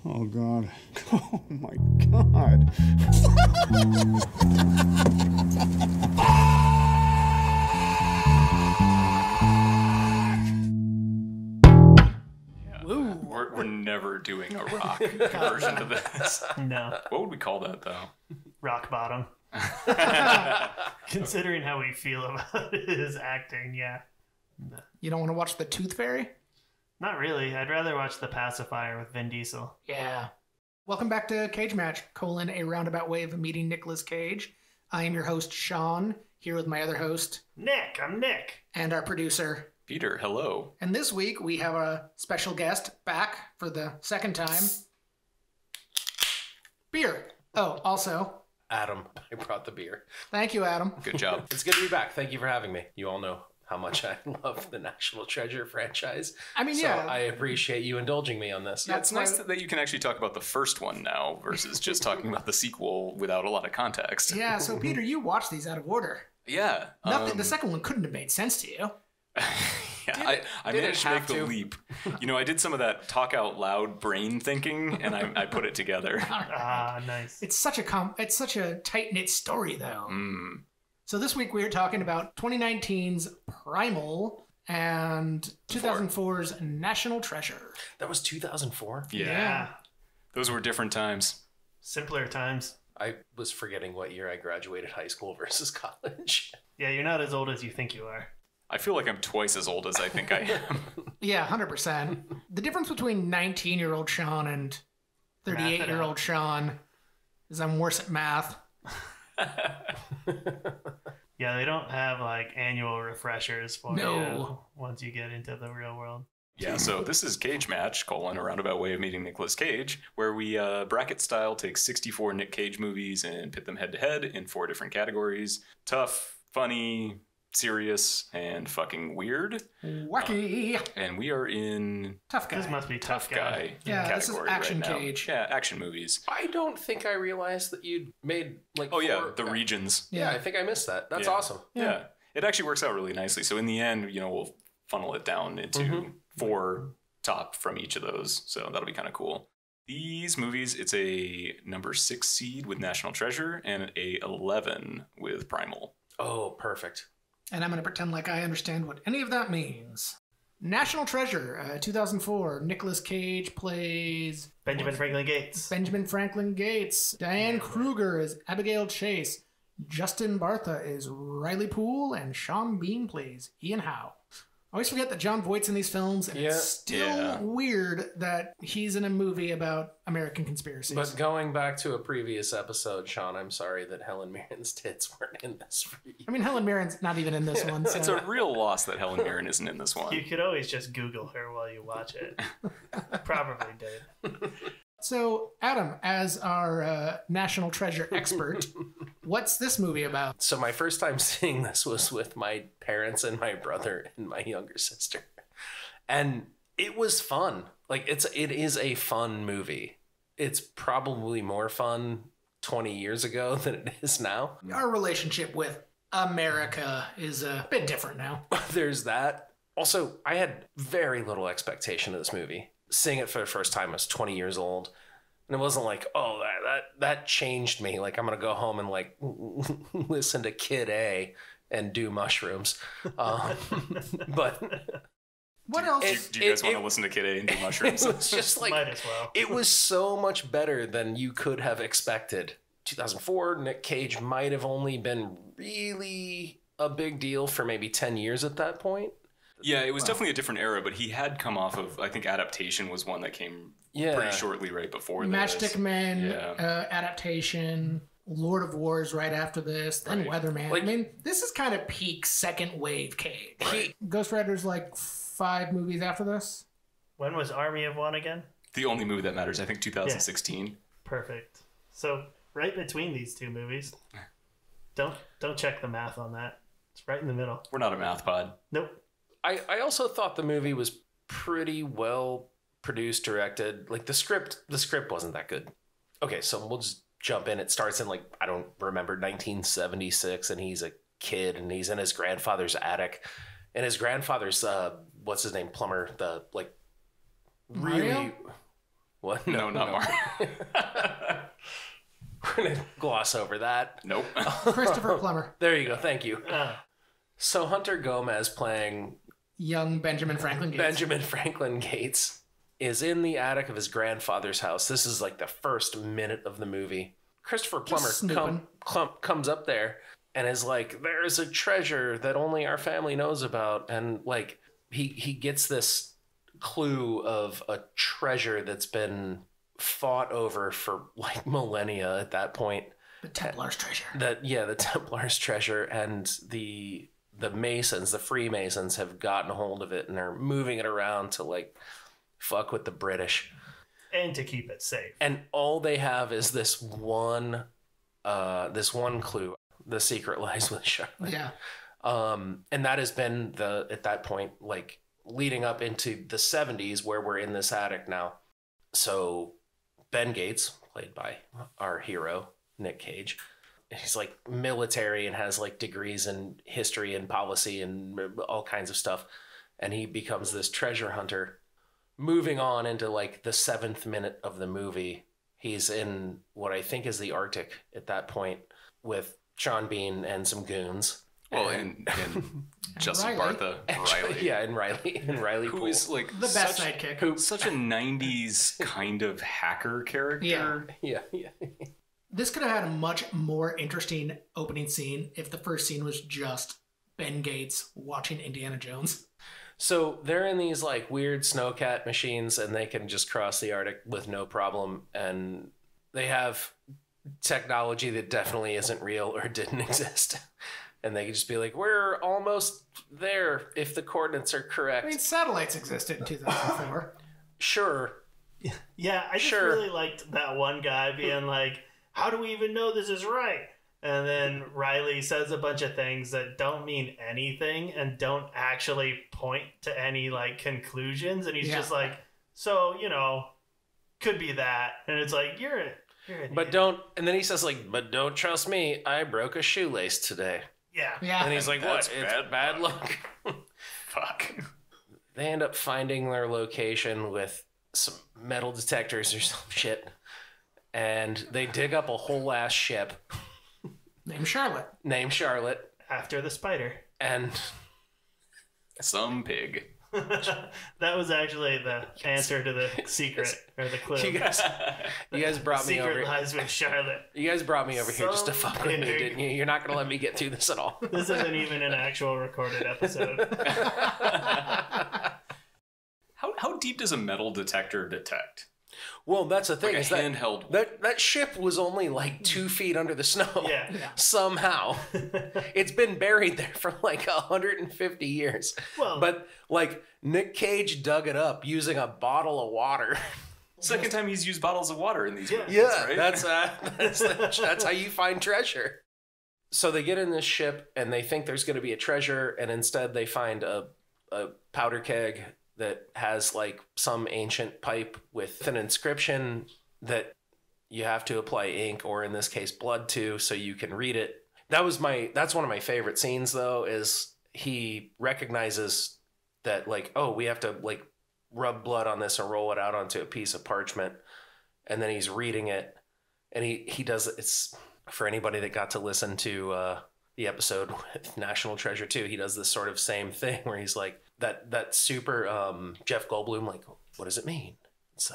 Oh, God. Oh, my God. We're never doing a rock version of this. No. What would we call that, though? Rock bottom. Considering how we feel about his acting, yeah. You don't want to watch The Tooth Fairy? Not really. I'd rather watch The Pacifier with Vin Diesel. Yeah. Welcome back to Cage Match, a roundabout way of meeting Nicolas Cage. I am your host, Sean, here with my other host, Nick. I'm Nick. and our producer. Peter, hello. And this week we have a special guest back for the second time. Beer. Oh, also, Adam, I brought the beer. thank you, Adam. Good job. It's good to be back. Thank you for having me. You all know how much I love the National Treasure franchise. I mean, So yeah. I appreciate you indulging me on this. Yeah, it's nice why- that you can actually talk about the first one now versus just talking about the sequel without a lot of context. Yeah, so Peter, you watched these out of order. Yeah. Nothing. The second one couldn't have made sense to you. I Did it managed to make have the to? leap. You know, I did some of that talk out loud brain thinking, and I put it together. Ah, nice. It's such a tight knit story, though. Mm. So this week we are talking about 2019's Primal and 2004's National Treasure. That was 2004? Yeah. Those were different times. Simpler times. I was forgetting what year I graduated high school versus college. Yeah, you're not as old as you think you are. I feel like I'm twice as old as I think I am. Yeah, 100%. The difference between 19-year-old Sean and 38-year-old Sean is I'm worse at math. Yeah, they don't have like annual refreshers for No. you once you get into the real world. Yeah, so this is Cage Match, a roundabout way of meeting Nicolas Cage, where we bracket style take 64 Nic Cage movies and pit them head to head in 4 different categories: tough, funny, serious, and fucking weird. Wacky. And we are in Tough guy. This must be tough guy. Yeah, this is category Action right now. Cage. Yeah, action movies. I don't think I realized that you'd made like Oh yeah, 4 the regions. Yeah, I think I missed that. That's Yeah. awesome. Yeah. It actually works out really nicely. So in the end, you know, we'll funnel it down into 4 top from each of those. So that'll be kind of cool. These movies, it's a number 6 seed with National Treasure and a 11 with Primal. Oh, perfect. And I'm going to pretend like I understand what any of that means. National Treasure, 2004. Nicolas Cage plays Benjamin Franklin Gates. Benjamin Franklin Gates. Diane Kruger is Abigail Chase. Justin Bartha is Riley Poole. And Sean Bean plays Ian Howe. I always forget that John Voight's in these films, and Yeah. it's still weird that he's in a movie about American conspiracies. But going back to a previous episode, Sean, I'm sorry that Helen Mirren's tits weren't in this for you. I mean, Helen Mirren's not even in this one. So. It's a real loss that Helen Mirren isn't in this one. You could always just Google her while you watch it. Probably did. So, Adam, as our National Treasure expert, what's this movie about? So my first time seeing this was with my parents and my brother and my younger sister. And it was fun. Like it is a fun movie. It's probably more fun 20 years ago than it is now. Our relationship with America is a bit different now. There's that. Also, I had very little expectation of this movie. Seeing it for the first time, I was 20 years old. And it wasn't like, oh, that changed me. Like, I'm going to go home and, like, listen to Kid A and do mushrooms. But What else? Do you guys want to listen to Kid A and do mushrooms? it was just like, Might as well. it was so much better than you could have expected. 2004, Nic Cage might have only been really a big deal for maybe 10 years at that point. Yeah, it was definitely a different era, but he had come off of, I think Adaptation was one that came pretty shortly right before this. Matchstick Men, Yeah. adaptation, Lord of Wars right after this, then Weatherman. Like- I mean, this is kind of peak second wave Cage. Right. Ghost Rider's like 5 movies after this. When was Army of One again? The only movie that matters, I think 2016. Perfect. So right between these 2 movies. Don't check the math on that. It's right in the middle. We're not a math pod. Nope. I also thought the movie was pretty well produced, directed. Like the script wasn't that good. Okay, so we'll just jump in. It starts in like, I don't remember, 1976, and he's a kid and he's in his grandfather's attic. And his grandfather's what's his name? Plumber, the like really Mario? What? No, not Mark. We're going to gloss over that. Nope. Christopher Plummer. There you go. Thank you. So Hunter Gomez playing Young Benjamin Franklin Gates. Benjamin Franklin Gates is in the attic of his grandfather's house. This is like the first minute of the movie. Christopher Plummer comes up there and is like, there's a treasure that only our family knows about. And like he gets this clue of a treasure that's been fought over for like millennia at that point. The Templar's treasure. The Templar's treasure, and the Masons, the Freemasons, have gotten a hold of it and are moving it around to like fuck with the British and to keep it safe. And all they have is this one clue: the secret lies with Charlotte. Yeah. And that has been at that point, like leading up into the 70s, where we're in this attic now. So Ben Gates, played by our hero Nic Cage, he's like military and has like degrees in history and policy and all kinds of stuff, and he becomes this treasure hunter. Moving on into like the 7th minute of the movie, he's in what I think is the Arctic at that point with Sean Bean and some goons. Well, and Justin Riley. Bartha, Riley. Yeah, and Riley Who Poole. is like The best sidekick. such a 90s kind of hacker character. Yeah. Yeah. This could have had a much more interesting opening scene if the first scene was just Ben Gates watching Indiana Jones. So they're in these like weird snowcat machines, and they can just cross the Arctic with no problem. And they have technology that definitely isn't real or didn't exist. And they can just be like, we're almost there if the coordinates are correct. I mean, satellites existed in 2004. Sure. Yeah, I just really liked that one guy being like, how do we even know this is right? And then Riley says a bunch of things that don't mean anything and don't actually point to any like conclusions. And he's just like, so, could be that. And it's like, you're an idiot. And then he says like, but don't trust me. I broke a shoelace today. Yeah. And he's like, what? It's bad luck. Fuck. They end up finding their location with some metal detectors or some shit. And they dig up a whole ass ship. Named Charlotte. After the spider. And some pig. That was actually the answer to the secret or the clue. you guys brought me over. Secret lies with Charlotte. You guys brought me over here just to Some fuck with me, pig. didn't you? You're not going to let me get through this at all. This isn't even an actual recorded episode. How deep does a metal detector detect? Well, that's the thing. Like is a handheld. that ship was only like 2 feet under the snow. Yeah. Somehow. It's been buried there for like 150 years. Well, But like Nic Cage dug it up using a bottle of water. Second time he's used bottles of water in these movies, Yeah, right? that's how you find treasure. So they get in this ship and they think there's going to be a treasure, and instead they find a powder keg that has like some ancient pipe with an inscription that you have to apply ink, or in this case blood, to, so you can read it. That's one of my favorite scenes though, is he recognizes that like, oh, we have to like rub blood on this and roll it out onto a piece of parchment. And then he's reading it, and he does, it's for anybody that got to listen to the episode with National Treasure 2, he does this sort of same thing where he's like that super Jeff Goldblum, like, what does it mean? It's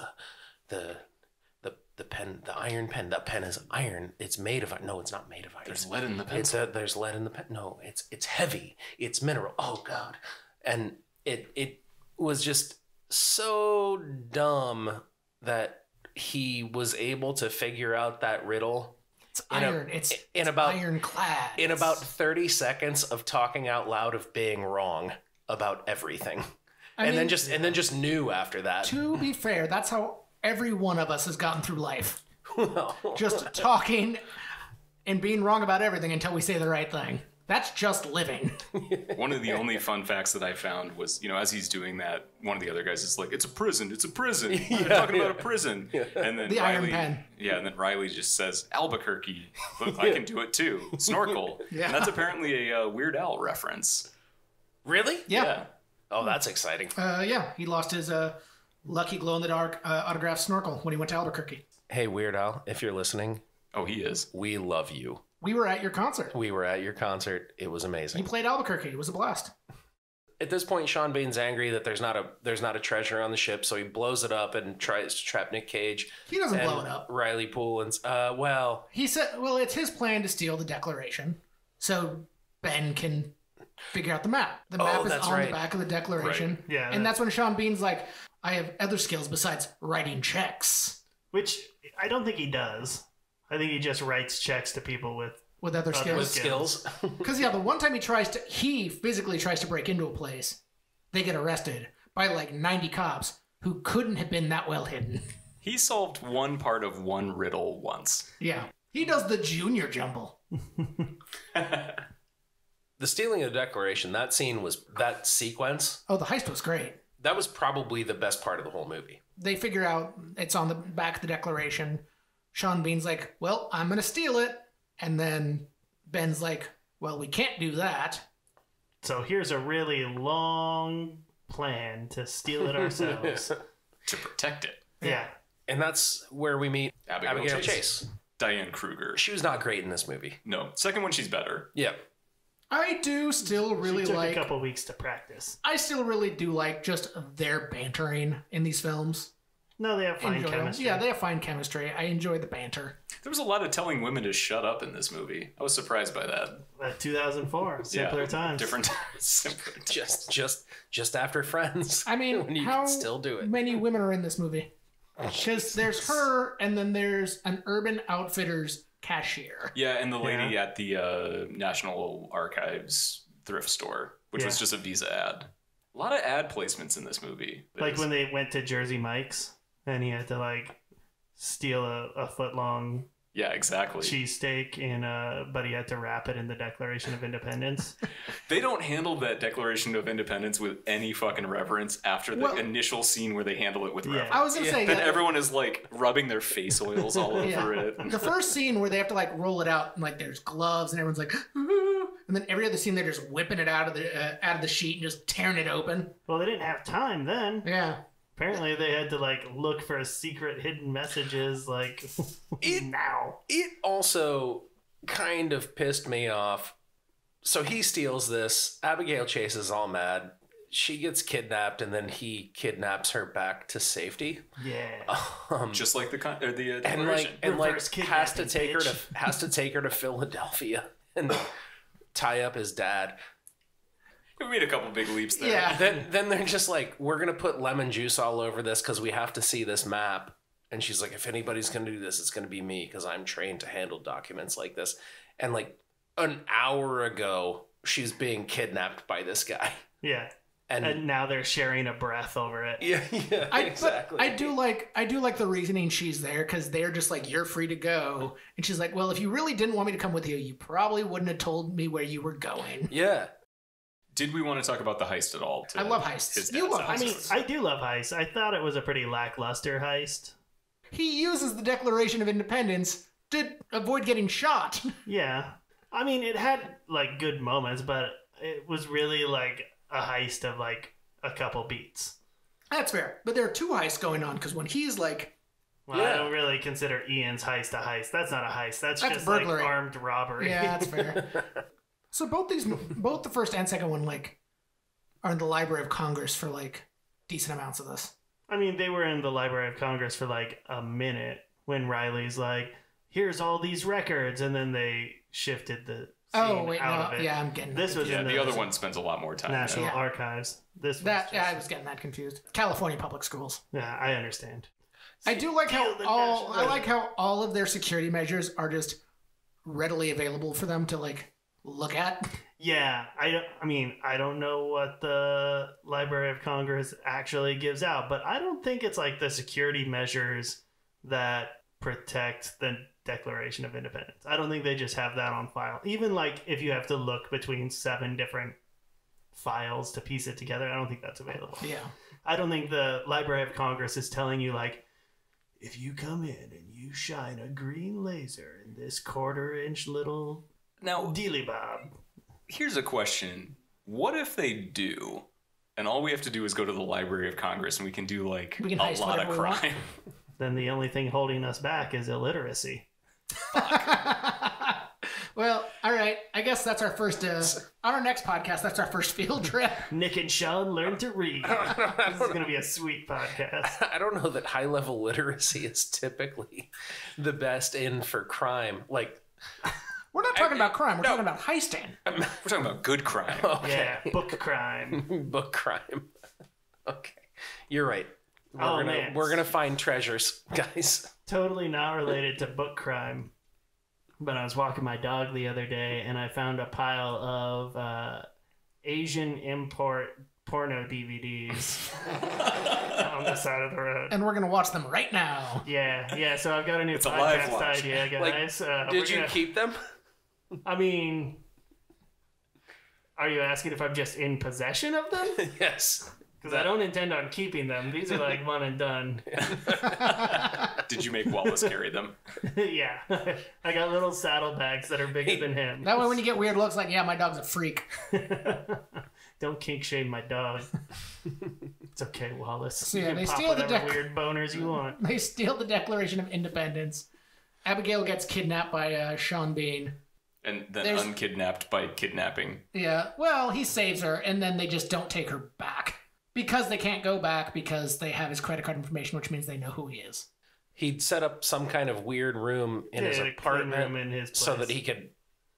the pen, the iron pen. That pen is iron. It's made of iron. No, it's not made of iron. There's lead in the pencil. There's lead in the pen. No, it's heavy. It's mineral. Oh God. And it was just so dumb that he was able to figure out that riddle. It's iron. It's ironclad. In about 30 seconds of talking out loud of being wrong about everything. And then just knew after that. To be fair, that's how every one of us has gotten through life. Well, Just talking and being wrong about everything until we say the right thing. That's just living. One of the only fun facts that I found was, as he's doing that, one of the other guys is like, it's a prison. We're talking about a prison. And then The Riley, iron pen. Yeah, and then Riley just says, Albuquerque, but I can do it too. Snorkel. Yeah. And that's apparently a Weird Al reference. really? Yeah. Oh, that's exciting. He lost his lucky glow-in-the-dark autographed snorkel when he went to Albuquerque. Hey, Weird Al, if you're listening, Oh, he is. we love you. We were at your concert. We were at your concert. It was amazing. You played Albuquerque. It was a blast. At this point, Sean Bean's angry that there's not a treasure on the ship, so he blows it up and tries to trap Nic Cage. He doesn't and blow it up. Riley Poole and He said, well, it's his plan to steal the Declaration, so Ben can figure out the map. The map is on the back of the Declaration. Right. Yeah, and that's when Sean Bean's like, I have other skills besides writing checks. Which I don't think he does. I think he just writes checks to people with Other skills. with skills. Because, the one time he physically tries to break into a place, they get arrested by like 90 cops who couldn't have been that well hidden. He solved one part of one riddle once. Yeah. He does the junior jumble. The stealing of the Declaration, that sequence, Oh, the heist was great. that was probably the best part of the whole movie. They figure out it's on the back of the Declaration. Sean Bean's like, well, I'm going to steal it. And then Ben's like, well, we can't do that. So here's a really long plan to steal it ourselves. To protect it. Yeah. And that's where we meet Abigail Chase. Diane Kruger. She was not great in this movie. No. Second one, she's better. Yeah. I do still really She took like... a couple weeks to practice. I still really do like just their bantering in these films. No, they have fine Enjoy them. chemistry. Yeah, they have fine chemistry. I enjoy the banter. There was a lot of telling women to shut up in this movie. I was surprised by that. 2004, simpler times. Different times. Simpler times. Just after Friends. I mean, when you how can still do it. many women are in this movie? Because there's her, and then there's an Urban Outfitters cashier. Yeah, and the lady at the National Archives thrift store, which was just a Visa ad. A lot of ad placements in this movie. Like when they went to Jersey Mike's and he had to like steal a foot-long Yeah, exactly. cheesesteak, but he had to wrap it in the Declaration of Independence. They don't handle that Declaration of Independence with any fucking reverence after the initial scene where they handle it with reverence. I was going to say... Then everyone is like rubbing their face oils all over it. The first scene where they have to like roll it out and like there's gloves and everyone's like... Ooh, and then every other scene they're just whipping it out of the sheet and just tearing it open. Well, they didn't have time then. Yeah. Apparently they had to like look for secret hidden messages like now. It also kind of pissed me off. So he steals this. Abigail Chase is all mad. She gets kidnapped, and then he kidnaps her back to safety. Yeah. Just like the and has to take her to Philadelphia and tie up his dad. We made a couple big leaps there. Yeah. Then they're just like, we're gonna put lemon juice all over this because we have to see this map. And she's like, if anybody's gonna do this, it's gonna be me because I'm trained to handle documents like this. And like an hour ago, she's being kidnapped by this guy. Yeah. And now they're sharing a breath over it. Yeah, exactly. I do like the reasoning she's there because they're just like, you're free to go. And she's like, well, if you really didn't want me to come with you, you probably wouldn't have told me where you were going. Yeah. Did we want to talk about the heist at all? I love heists. You love heists. I do love heists. I thought it was a pretty lackluster heist. He uses the Declaration of Independence to avoid getting shot. Yeah. I mean, it had like good moments, but it was really like a heist of like a couple beats. That's fair. But there are two heists going on because when he's like... Well, I don't really consider Ian's heist a heist. That's not a heist. That's just burglary. Like armed robbery. Yeah, that's fair. So both the first and second one like are in the Library of Congress for like decent amounts of this. I mean, they were in the Library of Congress for like a minute when Riley's like, "Here's all these records," and then they shifted the scene out of it. Yeah, I'm getting this was in the other one spends a lot more time. National Archives. This was I was getting that confused. California Public Schools. Yeah, I understand. I do like how all of their security measures are just readily available for them to like look at. Yeah, I mean, I don't know what the Library of Congress actually gives out, but I don't think it's like the security measures that protect the Declaration of Independence. I don't think they just have that on file. Even like if you have to look between 7 different files to piece it together, I don't think that's available. Yeah. I don't think the Library of Congress is telling you like, if you come in and you shine a green laser in this 1/4-inch little now dealy bob. Here's a question. What if they do? And all we have to do is go to the Library of Congress and we can do like We can a heist lot of whatever we want. crime. Then the only thing holding us back is illiteracy. Well, all right. I guess that's our first. On our next podcast, that's our first field trip. Nick and Sean learn to read. This is going to be a sweet podcast. I don't know that high level literacy is typically the best in for crime. Like, We're not talking about crime. We're no. talking about heisting. We're talking about good crime. okay. Yeah, book crime. Book crime. Okay. You're right. Man. We're gonna find treasures, guys. Totally not related to book crime. But I was walking my dog the other day and I found a pile of Asian import porno DVDs on the side of the road. And we're going to watch them right now. Yeah. So I've got a new It's a live podcast watch. idea, guys. Did you keep them? I mean, are you asking if I'm just in possession of them? Yes. Because I don't intend on keeping them. These are like one and done. Did you make Wallace carry them? Yeah. I got little saddlebags that are bigger than him. That way, when you get weird looks, like, yeah, my dog's a freak. Don't kink shame my dog. It's okay, Wallace. So, yeah, you can they pop steal the whatever deck- weird boners you want. They steal the Declaration of Independence. Abigail gets kidnapped by Sean Bean. And then There's- unkidnapped by kidnapping. Yeah, well, he saves her, and then they just don't take her back. Because they can't go back because they have his credit card information, which means they know who he is. He'd set up some kind of weird room in his Yeah, a clean apartment room in his so place. that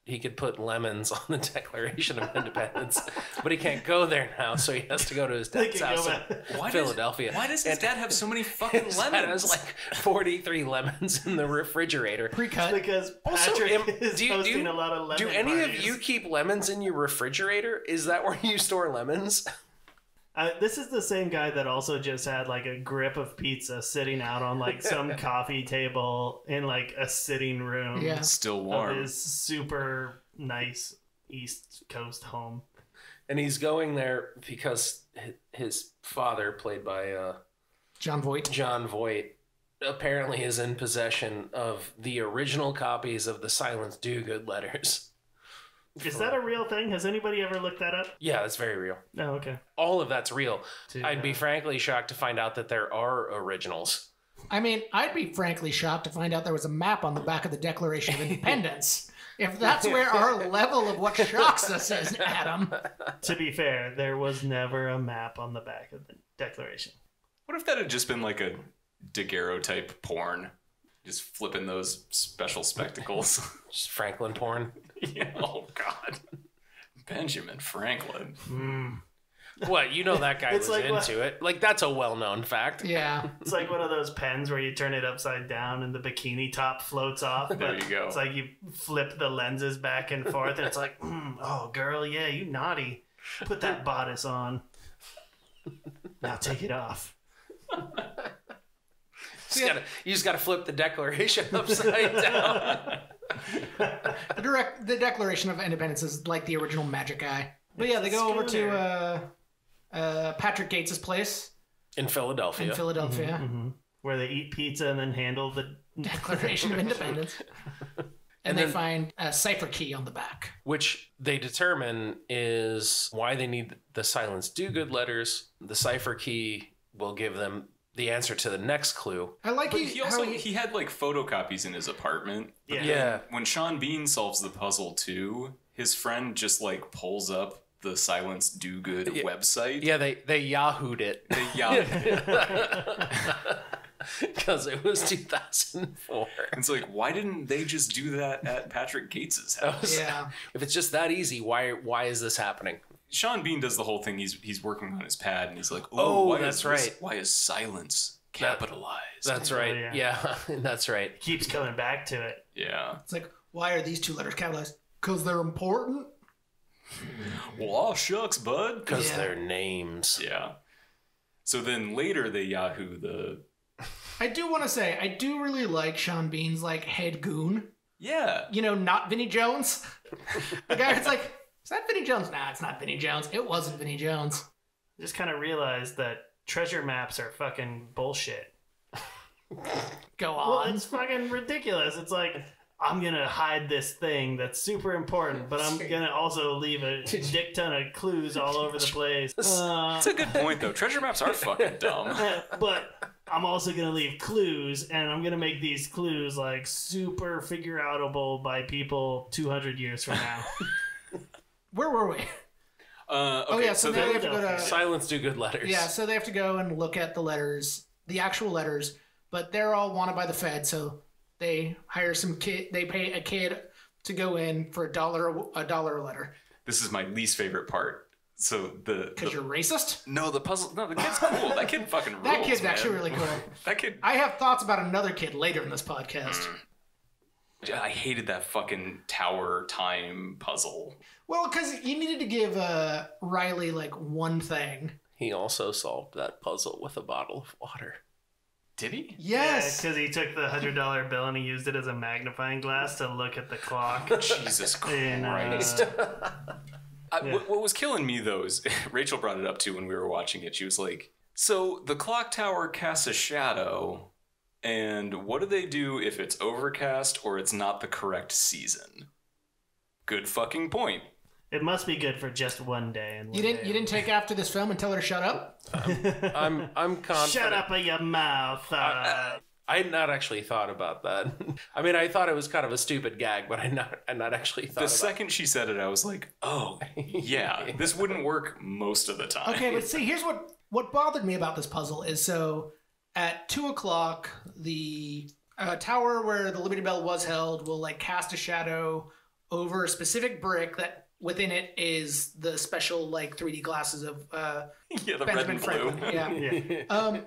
he could put lemons on the Declaration of Independence. But he can't go there now, so he has to go to his They dad's can go house in back. Philadelphia. Why does his dad have so many fucking His dad lemons? has like 43 lemons in the refrigerator. Pre-cut. Because Also, Patrick is do hosting a lot of lemon Do any parties. of you keep lemons in your refrigerator? Is that where you store lemons? This is the same guy that also just had like a grip of pizza sitting out on like some coffee table in like a sitting room Yeah. Still of warm. his super nice East Coast home. And he's going there because his father, played by John Voight. John Voight, apparently is in possession of the original copies of the Silence Dogood letters. Is that a real thing? Has anybody ever looked that up? Yeah, that's very real. No, okay. All of that's real. Too I'd be bad. frankly shocked to find out that there are originals. I mean, I'd be frankly shocked to find out there was a map on the back of the Declaration of Independence. If that's where our level of what shocks us is, Adam. To be fair, there was never a map on the back of the Declaration. What if that had just been like a Daguerreau type porn? Just flipping those special spectacles. Just Franklin porn. Yeah, oh, God. Benjamin Franklin. What? You know that guy It's was like what- into it. Like, that's a well-known fact. Yeah. It's like one of those pens where you turn it upside down and the bikini top floats off. But There you go. It's like you flip the lenses back and forth, and it's like, oh, girl, yeah, you naughty. Put that bodice on. Now take it off. You just gotta flip the Declaration upside down. The Declaration of Independence is like the original magic guy. But yeah, they go over to Patrick Gates' place In Philadelphia. in Philadelphia. Where they eat pizza and then handle the. Declaration of Independence. And they then- find a cipher key on the back. Which they determine is why they need the Silence Dogood letters. The cipher key will give them the answer to the next clue. I like But he he how also he had like photocopies in his apartment. But Yeah. then when Sean Bean solves the puzzle too, his friend just like pulls up the Silence Dogood website. Yeah, they Yahoo'd it. Because it was 2004. It's like, why didn't they just do that at Patrick Gates's house? Yeah. If it's just that easy, why is this happening? Sean Bean does the whole thing. He's working on his pad, and he's like, Oh, why that's is right. Why is silence capitalized? That's right. yeah. Yeah, that's right. Keeps coming back to it. Yeah. It's like, why are these two letters capitalized? Because they're important? Well, aw shucks, bud. Because Yeah. they're names. Yeah. So then later they Yahoo the. I do want to say, I do really like Sean Bean's, like, head goon. Yeah. You know, not Vinnie Jones. The guy that's like, is that Vinnie Jones? Nah, it's not Vinnie Jones. It wasn't Vinnie Jones. Just kind of realized that treasure maps are fucking bullshit. Go Well, on. it's fucking ridiculous. It's like, I'm going to hide this thing that's super important, but I'm going to also leave a dick ton of clues all over the place. That's a good point, though. Treasure maps are fucking dumb. But I'm also going to leave clues, and I'm going to make these clues like super figure outable by people 200 years from now. Where were we? Okay, so they have to go to Silence do good letters. Yeah, so they have to go and look at the letters, the actual letters, but they're all wanted by the Fed, so they hire some kid. They pay a kid to go in for $1 a letter. This is my least favorite part. So because you're racist? No, the puzzle. No, the kid's cool. That kid fucking rules. That kid's man. actually really cool. That kid. I have thoughts about another kid later in this podcast. I hated that fucking tower time puzzle. Well, because you needed to give Riley like one thing. He also solved that puzzle with a bottle of water. Did he? Yes. Because he took the $100 bill and he used it as a magnifying glass to look at the clock. Jesus Christ. And, What was killing me, though, is Rachel brought it up, too, when we were watching it. She was like, so the clock tower casts a shadow, and what do they do if it's overcast or it's not the correct season? Good fucking point. it must be good for just one day. And You didn't take after this film and tell her to shut up? I'm confident. Shut up in your mouth. I had not actually thought about that. I mean, I thought it was kind of a stupid gag, but I not actually thought The about second she said it, I was like, oh, yeah, this wouldn't work most of the time. Okay, but see, here's what bothered me about this puzzle is so at 2:00, the tower where the Liberty Bell was held will like cast a shadow over a specific brick that within it is the special like 3D glasses of yeah, the Benjamin red and blue. Franklin. Yeah.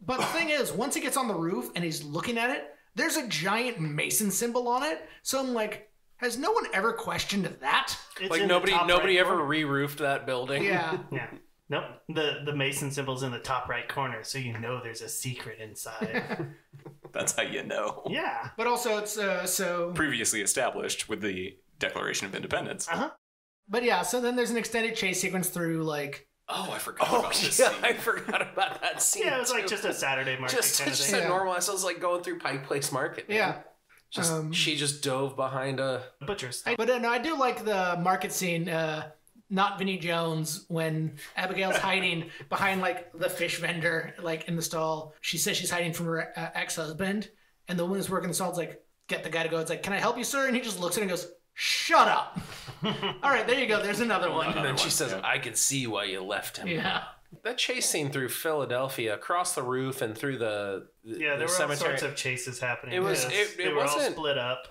But the thing is, once he gets on the roof and he's looking at it, there's a giant Mason symbol on it. So I'm like, has no one ever questioned that? It's like in the top nobody right ever corner. re-roofed that building. Yeah. Yeah. Nope. The Mason symbol's in the top right corner, so you know there's a secret inside. That's how you know. Yeah. But also it's so. Previously established with the Declaration of Independence. Uh-huh. But yeah, so then there's an extended chase sequence through like. Oh, I forgot about this yeah, scene. I forgot about that scene. Yeah, it was like too. just a Saturday market just kind of just thing. a normal. I was like going through Pike Place Market. Man. Yeah. Just she just dove behind a. Butcher's. But no, I do like the market scene. Not Vinnie Jones when Abigail's hiding behind like the fish vendor, like in the stall. She says she's hiding from her ex-husband, and the woman who's working the stall is like, "Get the guy to go." It's like, "Can I help you, sir?" And he just looks at her and goes, "Shut up." All right, there you go. There's another one. And then she says, "I can see why you left him." Yeah. That chase scene through Philadelphia, across the roof and through the Yeah, there were cemetery. all sorts of chases happening. It was- Yes, it they were all wasn't- split up.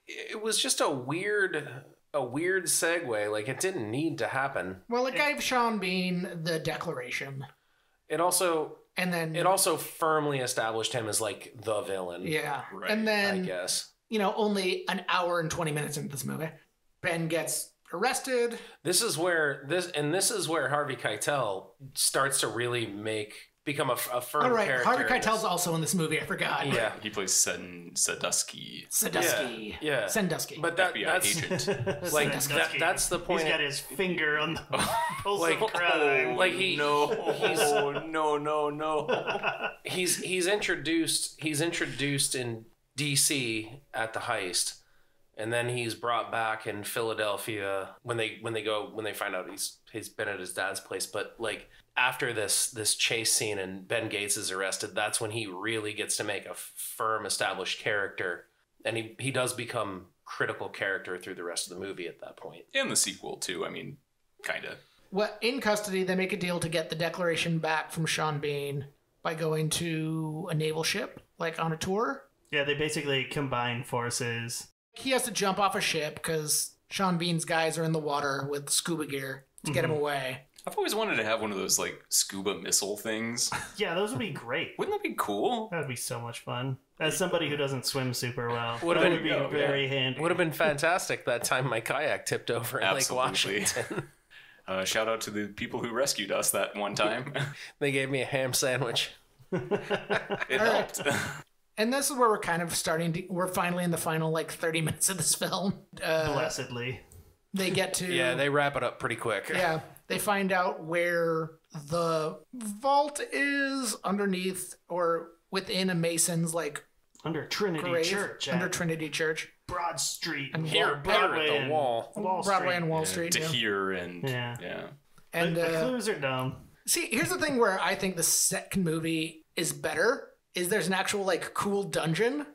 It was just a weird segue. Like it didn't need to happen. Well, it gave Sean Bean the Declaration, It also and then firmly established him as like the villain. yeah, Right, and I then guess. only an hour and 20 minutes into this movie, Ben gets arrested. This is where Harvey Keitel starts to really become a firm All right, character. Harvey in this. Keitel's also in this movie. I forgot. Yeah. He plays Sadusky. Sandusky. Yeah. Sandusky. But FBI that's agent. like Sandusky. that's the point. He's got his finger on the pulse Like- of crime. like he No, no. he's introduced in DC at the heist, and then he's brought back in Philadelphia when they find out he's been at his dad's place. But like after this chase scene and Ben Gates is arrested, that's when he really gets to make a firm established character, and he does become critical character through the rest of the movie at that point. And the sequel, too. I mean, kind of. Well, in custody, they make a deal to get the Declaration back from Sean Bean by going to a naval ship, like on a tour. Yeah, they basically combine forces. He has to jump off a ship because Sean Bean's guys are in the water with scuba gear to get him away. I've always wanted to have one of those, like, scuba missile things. Yeah, those would be great. Wouldn't that be cool? That would be so much fun. As somebody who doesn't swim super well, Would've that been- would be very handy. Would have been fantastic that time my kayak tipped over in Absolutely. Lake Washington. Shout out to the people who rescued us that one time. They gave me a ham sandwich. It helped. And this is where we're finally in the final like 30 minutes of this film. Blessedly. They get to Yeah, they wrap it up pretty quick. yeah, they find out where the vault is underneath or within a Mason's like Under Trinity Church. Under Trinity Church. Broad Street. And Here, Broadway at the wall. Broadway and Wall Street. To yeah. here and And the clues are dumb. see, here's the thing where I think the second movie is better. Is there's an actual like cool dungeon.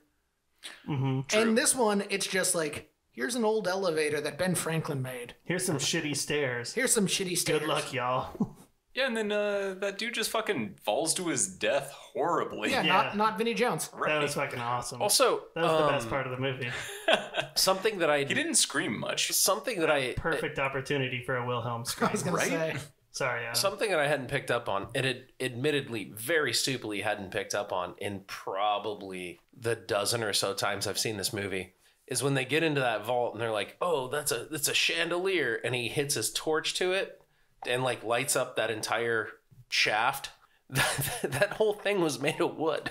Mm-hmm. And this one, it's just like, here's an old elevator that Ben Franklin made. Here's some shitty stairs. Here's some shitty stairs. Good luck, y'all. Yeah, and then that dude just fucking falls to his death horribly. Yeah, not Vinnie Jones. That was fucking awesome. Also, that was the best part of the movie. something that He didn't scream much. something that I Perfect opportunity for a Wilhelm scream. I was gonna say. Sorry, Adam. something that I hadn't picked up on, and it admittedly very stupidly hadn't picked up on in probably the dozen or so times I've seen this movie, is when they get into that vault and they're like, "Oh, that's a chandelier," and he hits his torch to it and like lights up that entire shaft. That whole thing was made of wood.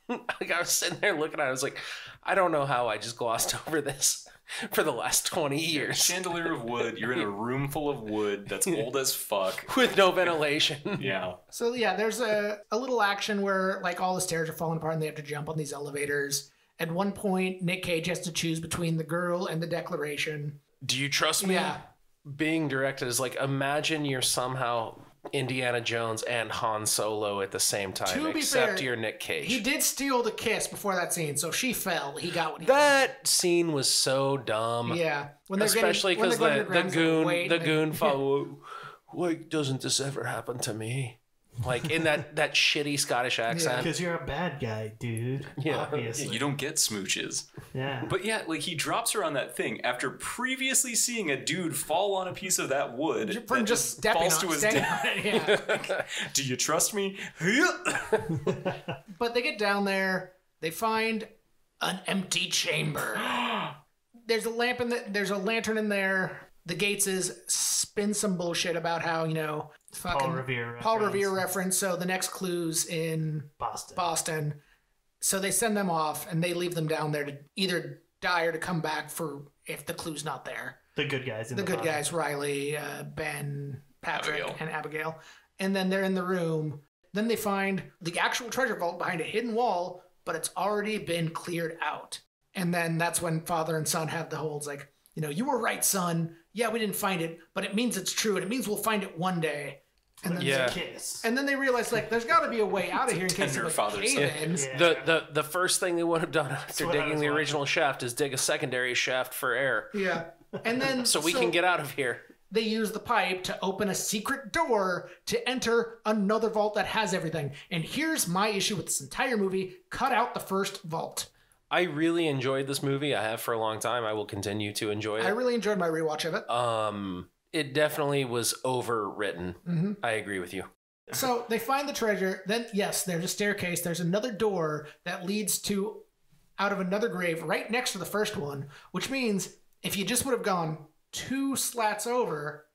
Like I was sitting there looking at it, I was like, I don't know how I just glossed over this for the last 20 years. Chandelier of wood. You're in a room full of wood that's old as fuck. With no ventilation. Yeah. So yeah, there's a little action where like all the stairs are falling apart and they have to jump on these elevators. At one point, Nic Cage has to choose between the girl and the Declaration. Do you trust me? Yeah. Being directed is like, imagine you're somehow Indiana Jones and Han Solo at the same time, To be except fair, you're Nic Cage. He did steal the kiss before that scene, so she fell. He got what he That scene was so dumb. wanted. Yeah. When they're Especially because because the goon follow. Why doesn't this ever happen to me? Like in that shitty Scottish accent. Because you're a bad guy, dude. Yeah. Obviously. You don't get smooches. Yeah. But yeah, like he drops her on that thing after previously seeing a dude fall on a piece of that wood From that just stepping falls on, to his standing death. on it. Yeah. Do you trust me? But they get down there, they find an empty chamber. There's a lamp there's a lantern in there. The Gateses spin some bullshit about how, fucking Paul Revere reference. So the next clue's in Boston. So they send them off and they leave them down there to either die or to come back for if the clue's not there. The good guys in the good guys, Riley, Ben, Patrick, and Abigail. And then they're in the room. Then they find the actual treasure vault behind a hidden wall, but it's already been cleared out. And then that's when father and son have the holds like, you were right, son. Yeah, we didn't find it, but it means it's true, and it means we'll find it one day. And then kiss. And then they realize like there's got to be a way out of here in case of a cave-in. The first thing they would have done after digging the original shaft is dig a secondary shaft for air. Yeah, and then so we can get out of here. They use the pipe to open a secret door to enter another vault that has everything. And here's my issue with this entire movie: cut out the first vault. I really enjoyed this movie. I have for a long time. I will continue to enjoy it. I really enjoyed my rewatch of it. It definitely was overwritten. Mm-hmm. I agree with you. So they find the treasure. Then, yes, there's a staircase. There's another door that leads to out of another grave right next to the first one, which means if you just would have gone 2 slats over,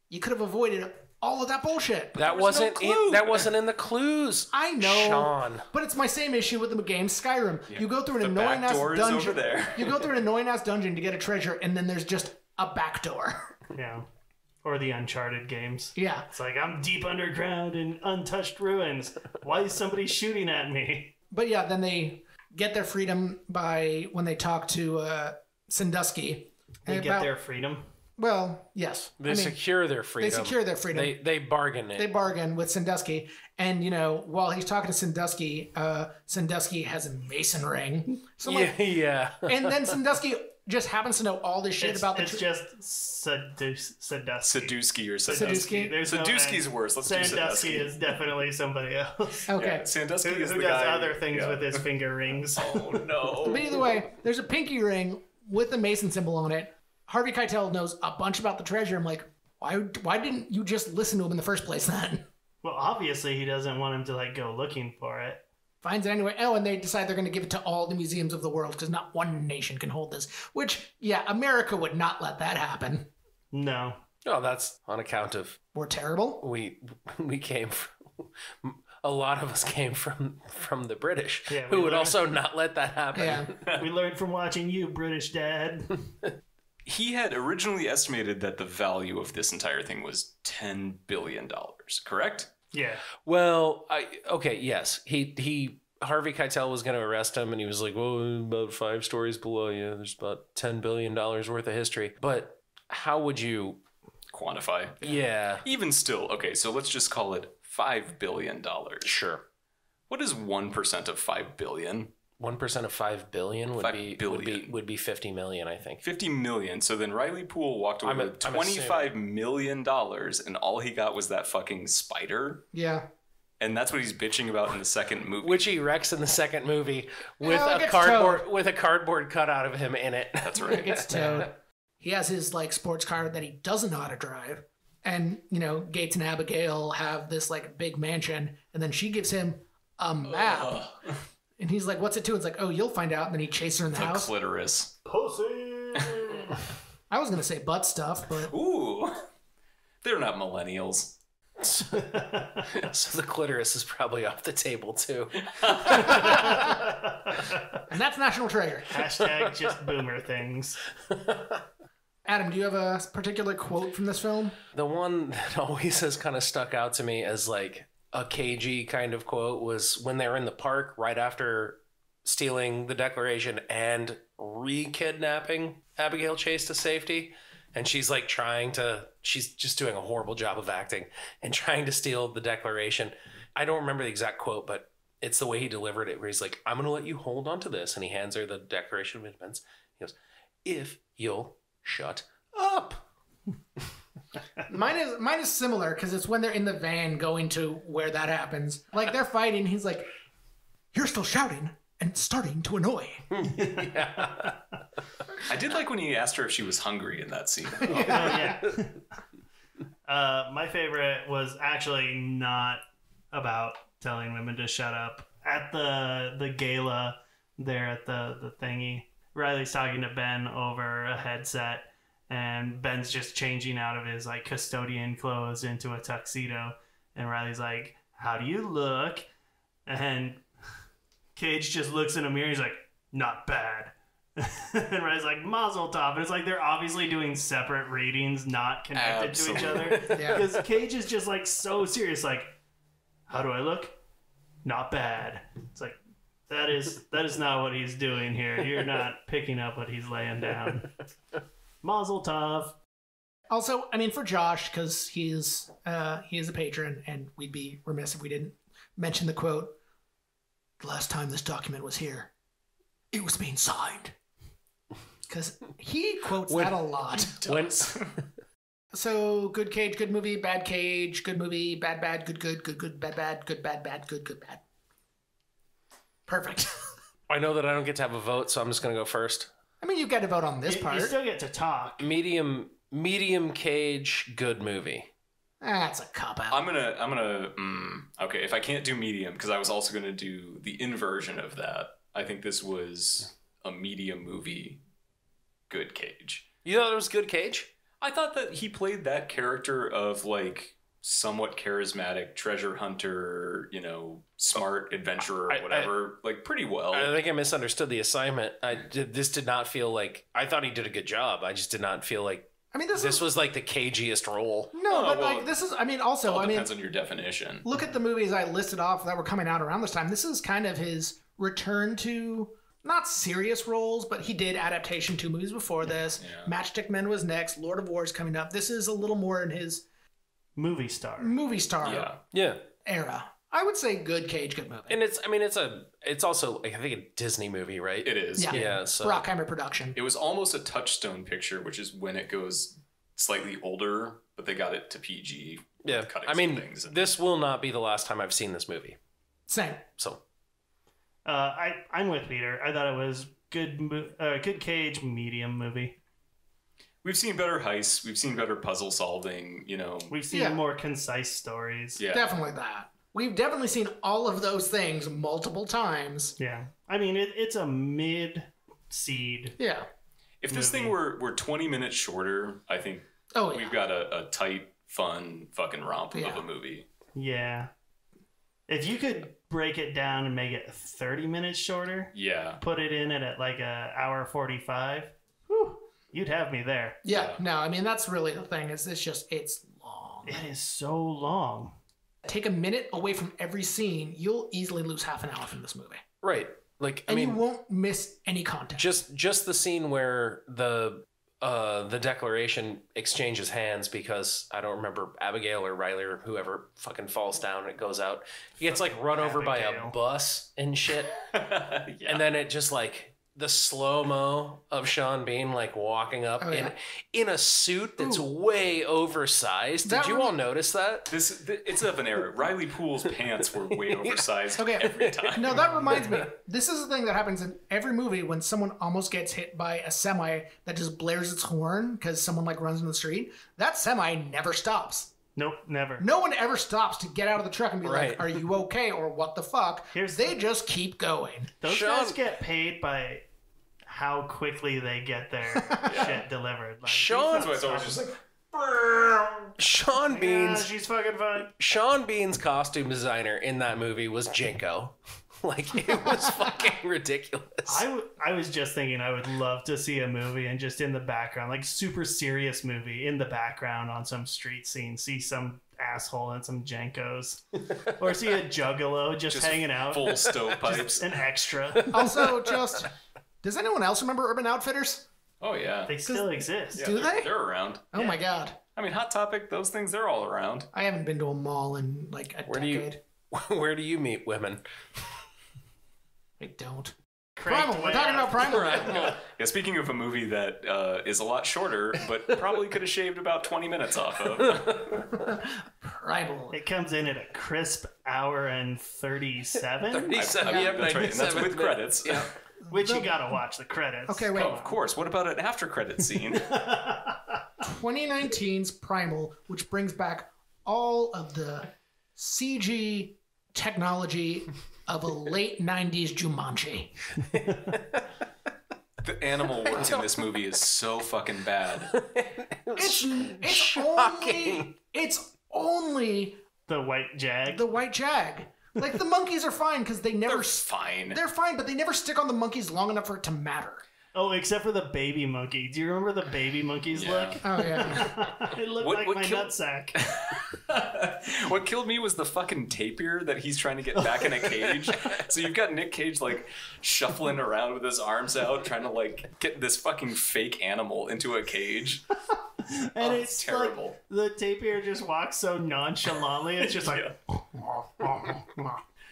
you could have avoided all of that bullshit. That wasn't in the clues. I know, Sean. But it's my same issue with the game Skyrim. Yeah. You go through an annoying ass dungeon. Over there. You go through an annoying ass dungeon to get a treasure, and then there's just a back door. Yeah. Or the Uncharted games. Yeah. It's like, I'm deep underground in untouched ruins. Why is somebody shooting at me? But yeah, then they get their freedom by when they talk to Sandusky. They get their freedom? Well, yes. They secure their freedom. They secure their freedom. They bargain it. They bargain with Sandusky. And, while he's talking to Sandusky, Sandusky has a mason ring. So yeah. And then Sandusky just happens to know all this shit about the... It's just Sadusky or Sadusky. Sadusky's worse. Let's do Sandusky. Sandusky is definitely somebody else. Okay. Yeah, Sandusky is who the does guy, other things with his finger rings. Oh, no. But either way, there's a pinky ring with a mason symbol on it. Harvey Keitel knows a bunch about the treasure. I'm like, why didn't you just listen to him in the first place then? Well, obviously he doesn't want him to go looking for it. Finds it anyway. Oh, and they decide they're going to give it to all the museums of the world because not one nation can hold this. Which, yeah, America would not let that happen. No. No, that's on account of... We're terrible? We came from... A lot of us came from the British, who would also not let that happen. Yeah. We learned from watching you, British dad. He had originally estimated that the value of this entire thing was $10 billion, correct? Yeah. Well, yes. He Harvey Keitel was going to arrest him, and he was like, well, about 5 stories below you, there's about $10 billion worth of history. But how would you quantify? Yeah. Even still, okay, so let's just call it $5 billion. Sure. What is 1% of 5 billion? 1% of 5 billion would be 50 million, I think. 50 million. So then Riley Poole walked away with $25 million, and all he got was that fucking spider. Yeah. And that's what he's bitching about in the second movie. Which he wrecks in the second movie with a cardboard cutout of him in it. That's right. It gets towed. He has his like sports car that he doesn't know how to drive. And, you know, Gates and Abigail have this like big mansion, and then she gives him a map. And he's like, what's it to? It's like, oh, you'll find out. And then he chases her in the house. Clitoris. Pussy! I was going to say butt stuff, but... Ooh. They're not millennials. So the clitoris is probably off the table, too. And that's National Treasure. Hashtag just boomer things. Adam, do you have a particular quote from this film? The one that always has kind of stuck out to me as like a cagey kind of quote was when they were in the park right after stealing the Declaration and re-kidnapping Abigail Chase to safety. And she's like she's just doing a horrible job of acting and trying to steal the Declaration. I don't remember the exact quote, but it's the way he delivered it, where he's like, I'm going to let you hold on to this. And he hands her the Declaration of Independence. He goes, if you'll shut up. Mine is similar because it's when they're in the van going to where that happens. Like they're fighting. He's like, you're still shouting and starting to annoy. Yeah. I did like when he asked her if she was hungry in that scene. Yeah. My favorite was actually not about telling women to shut up. At the gala there at the thingy, Riley's talking to Ben over a headset, and Ben's just changing out of his like custodian clothes into a tuxedo, and Riley's like, how do you look? And Cage just looks in a mirror, he's like, not bad. And Riley's like, Mazel tov. And it's like they're obviously doing separate readings, not connected to each other. Yeah. Because Cage is just like so serious, like, how do I look? Not bad. It's like, that is not what he's doing here. You're not picking up what he's laying down. Mazel tov. Also, I mean, for Josh, because he is a patron, and we'd be remiss if we didn't mention the quote, the last time this document was here, it was being signed. Because he quotes that a lot. So, good Cage, good movie, bad Cage, good movie, bad, bad, good, good, good, good, bad, bad, good, bad, bad, good, good, bad. Perfect. I know that I don't get to have a vote, so I'm just going to go first. I mean, you get to vote on this part. You still get to talk. Medium Cage, good movie. That's a cop-out. I'm gonna okay, if I can't do medium, because I was also gonna do the inversion of that. I think this was a medium movie, good Cage. You thought it was good Cage? I thought that he played that character of like somewhat charismatic treasure hunter, you know, smart adventurer, whatever, like pretty well. I think I misunderstood the assignment. This did not feel like... I thought he did a good job. I just did not feel like... I mean, this was like the cagiest role. No, but like this is... I mean, also, depends on your definition. Look at the movies I listed off that were coming out around this time. This is kind of his return to... not serious roles, but he did adaptation 2 movies before this. Yeah. Matchstick Men was next. Lord of War is coming up. This is a little more in his movie star era. I would say good Cage, good movie. And it's also I think a Disney movie, right? It is. Yeah. So Brockheimer production. It was almost a touchstone picture, which is when it goes slightly older, but they got it to PG. Yeah. I mean, this will not be the last time I've seen this movie. Same. So I'm with Peter. I thought it was good Cage, medium movie. We've seen better heists. We've seen better puzzle solving. You know, we've seen more concise stories. Yeah, definitely that. We've definitely seen all of those things multiple times. Yeah, I mean it's a mid-seed. Yeah. If this thing were 20 minutes shorter, I think we've got a tight, fun fucking romp of a movie. Yeah. If you could break it down and make it 30 minutes shorter, put it in at like an hour 45, you'd have me there. Yeah, no, I mean, that's really the thing. It's long. It is so long. take a minute away from every scene, you'll easily lose half an hour from this movie. Right. Like, you won't miss any content. Just the scene where the Declaration exchanges hands because I don't remember Abigail or Riley or whoever fucking falls down and it goes out. He gets like run over by a bus and shit. Yeah. And then it just like the slow-mo of Sean Bean like walking up in a suit that's way oversized. Did you all notice that? It's of an era. Riley Poole's pants were way oversized every time. No, that reminds me. This is the thing that happens in every movie when someone almost gets hit by a semi that just blares its horn because someone like runs in the street. That semi never stops. Nope, never. No one ever stops to get out of the truck and be like, are you okay? Or what the fuck? They just keep going. Those guys get paid by how quickly they get their shit delivered. Like, That's why it's always just like... Sean Bean's... she's fucking fine. Sean Bean's costume designer in that movie was Jenko. Like, it was fucking ridiculous. I was just thinking I would love to see a movie and just in the background, like super serious movie in the background on some street scene, see some asshole and some Jenkos. Or see a juggalo just hanging out. Full stovepipes. Just an extra. Also, does anyone else remember Urban Outfitters? Oh, yeah. They still exist. Yeah, Do they? They're around. Oh, my God. I mean, Hot Topic, those things, they're all around. I haven't been to a mall in like a decade. Where do you meet women? I don't. Primal. We're talking about Primal. Yeah, speaking of a movie that is a lot shorter, but probably could have shaved about 20 minutes off of. Primal. It comes in at a crisp hour and 37. 37. Yeah, that's right. And that's with credits. Yeah. Which you gotta watch the credits. Okay, wait. Oh, of course. What about an after credit scene? 2019's Primal, which brings back all of the CG technology of a late 90s Jumanji. The animal work in this movie is so fucking bad. It's only The white jag. the white jag. Like, the monkeys are fine because they never... They're fine. They're fine, but they never stick on the monkeys long enough for it to matter. Oh, except for the baby monkey. Do you remember the baby monkey's look? Oh, yeah. It looked like my nutsack. What killed me was the fucking tapir that he's trying to get back in a cage. So you've got Nic Cage like shuffling around with his arms out, trying to like get this fucking fake animal into a cage. And it's terrible. Like, the tapir just walks so nonchalantly. It's just like...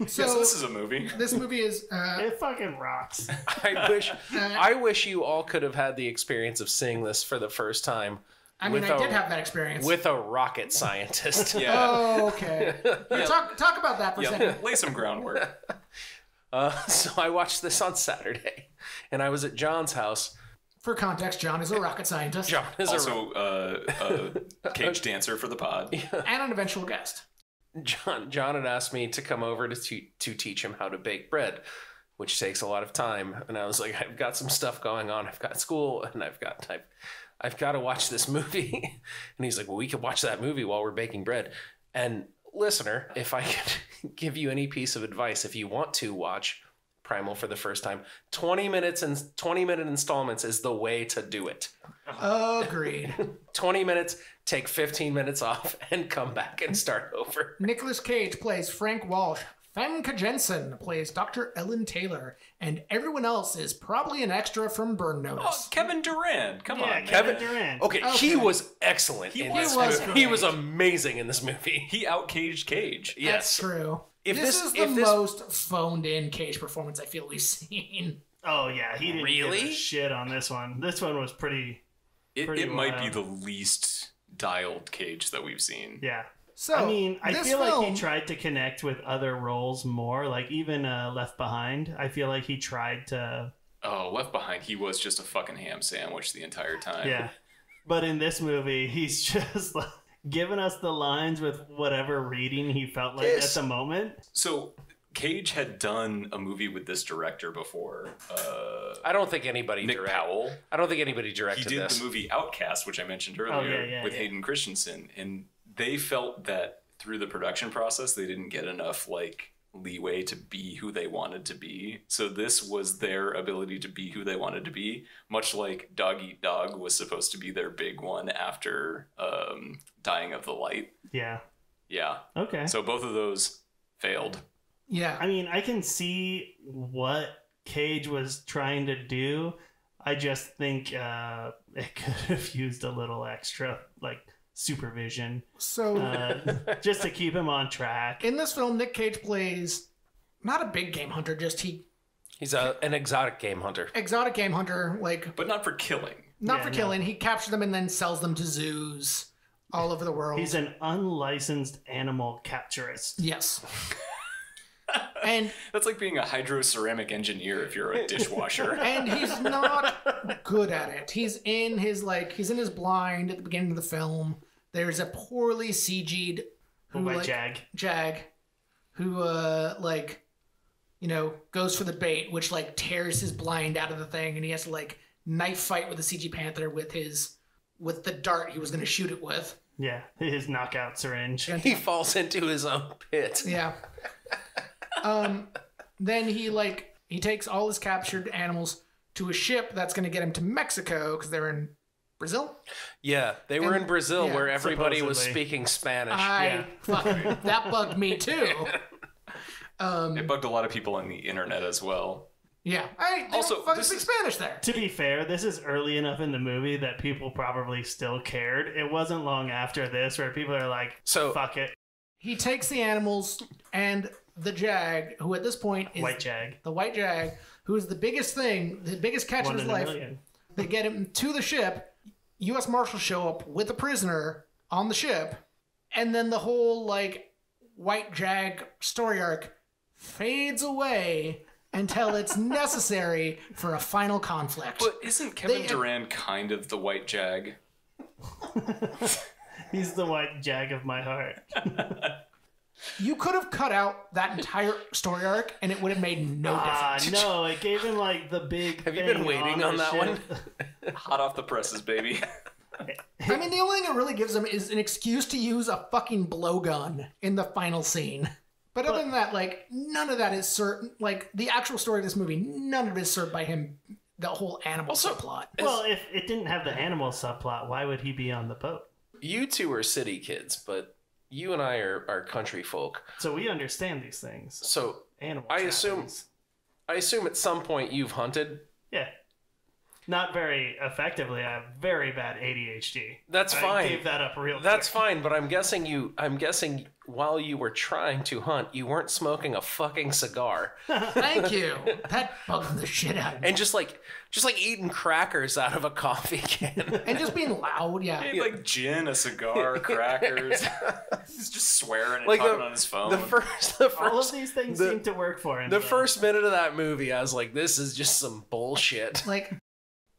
So yes, this is a movie. This movie is... it fucking rocks. I wish you all could have had the experience of seeing this for the first time. I mean, I did have that experience. With a rocket scientist. Yeah. Oh, okay. Talk about that for a second. Lay some groundwork. So I watched this on Saturday, and I was at John's house. For context, John is a rocket scientist. John is also a cage dancer for the pod. And an eventual guest. John had asked me to come over to teach him how to bake bread, which takes a lot of time. And I was like, I've got some stuff going on. I've got school, and I've got to watch this movie. And he's like, well, we could watch that movie while we're baking bread. And listener, if I could give you any piece of advice, if you want to watch Primal for the first time, 20-minute installments is the way to do it. Agreed. 20 minutes, take 15 minutes off, and come back and start over. Nicolas Cage plays Frank Walsh. Famke Jensen plays Dr. Ellen Taylor, and everyone else is probably an extra from Burn Notice. Oh, Kevin Durant. Come on. Kevin Durant. Okay, he was excellent in this movie. great. He was amazing in this movie. He outcaged Cage. Yes. That's true. This is the most phoned-in Cage performance I feel we've seen. Oh, yeah. He didn't Really? give a shit on this one. This one was pretty It might be the least dialed Cage that we've seen. Yeah. So, I mean, I feel like film- he tried to connect with other roles more. Like, even Left Behind, I feel like he tried to... Oh, Left Behind, he was just a fucking ham sandwich the entire time. Yeah. But in this movie, he's just like, giving us the lines with whatever reading he felt like at the moment. So, Cage had done a movie with this director before. I don't think anybody Nick Powell. I don't think anybody directed He did this. the movie Outcast, which I mentioned earlier, with Hayden Christensen. And they felt that through the production process, they didn't get enough like leeway to be who they wanted to be. So this was their ability to be who they wanted to be, much like Dog Eat Dog was supposed to be their big one after Dying of the Light. Yeah. Yeah. Okay. So both of those failed. Yeah. I mean, I can see what Cage was trying to do. I just think it could have used a little extra, like, supervision. So, just to keep him on track. in this film, Nic Cage plays not a big game hunter, He's an exotic game hunter. Exotic game hunter, like, But not for killing. not for killing. He captures them and then sells them to zoos all over the world. He's an unlicensed animal capturist. Yes. And That's like being a hydroceramic engineer if you're a dishwasher. and he's not good at it. He's in his blind at the beginning of the film. There's a poorly CG'd Jag, who goes for the bait, which like tears his blind out of the thing, and he has to like knife fight with the CG Panther with the dart he was going to shoot it with. Yeah, his knockout syringe. He falls into his own pit. Yeah. Then he takes all his captured animals to a ship that's going to get him to Mexico because they're in Brazil. Yeah, they were in Brazil where everybody was supposedly. speaking Spanish. That bugged me too. It bugged a lot of people on the internet as well. Yeah. They Also, don't fucking this speak is- Spanish there. To be fair, this is early enough in the movie that people probably still cared. It wasn't long after this where people are like, So- fuck it. He takes the animals and the Jag, who at this point is White Jag. the white Jag, who is the biggest catch One of his in a life. million. They get him to the ship. U.S. Marshals show up with a prisoner on the ship, and then the whole like white Jag story arc fades away until it's necessary for a final conflict. But isn't Kevin Durant kind of the white Jag? He's the white Jag of my heart. You could have cut out that entire story arc, and it would have made no difference. No, it gave him like the big. Have you been waiting on that one? Hot off the presses, baby. I mean, the only thing it really gives him is an excuse to use a fucking blowgun in the final scene. But other than that, like, none of that is certain. Like, the actual story of this movie, none of it is served by him. The whole animal subplot. Well, if it didn't have the animal subplot, why would he be on the boat? You two are city kids, but you and I are country folk. So we understand these things. So Animal I assume trappings. at some point you've hunted. Yeah. Not very effectively. I have very bad ADHD. That's fine. I gave that up real That's quick. fine, but I'm guessing while you were trying to hunt, you weren't smoking a fucking cigar. Thank you. That bugged the shit out of me. And just like eating crackers out of a coffee can. And just being loud, yeah. He had like gin, a cigar, crackers. He's just swearing and Like talking on his phone. The first All of these things seem to work for him. the though. first minute of that movie, I was like, this is just some bullshit. Like,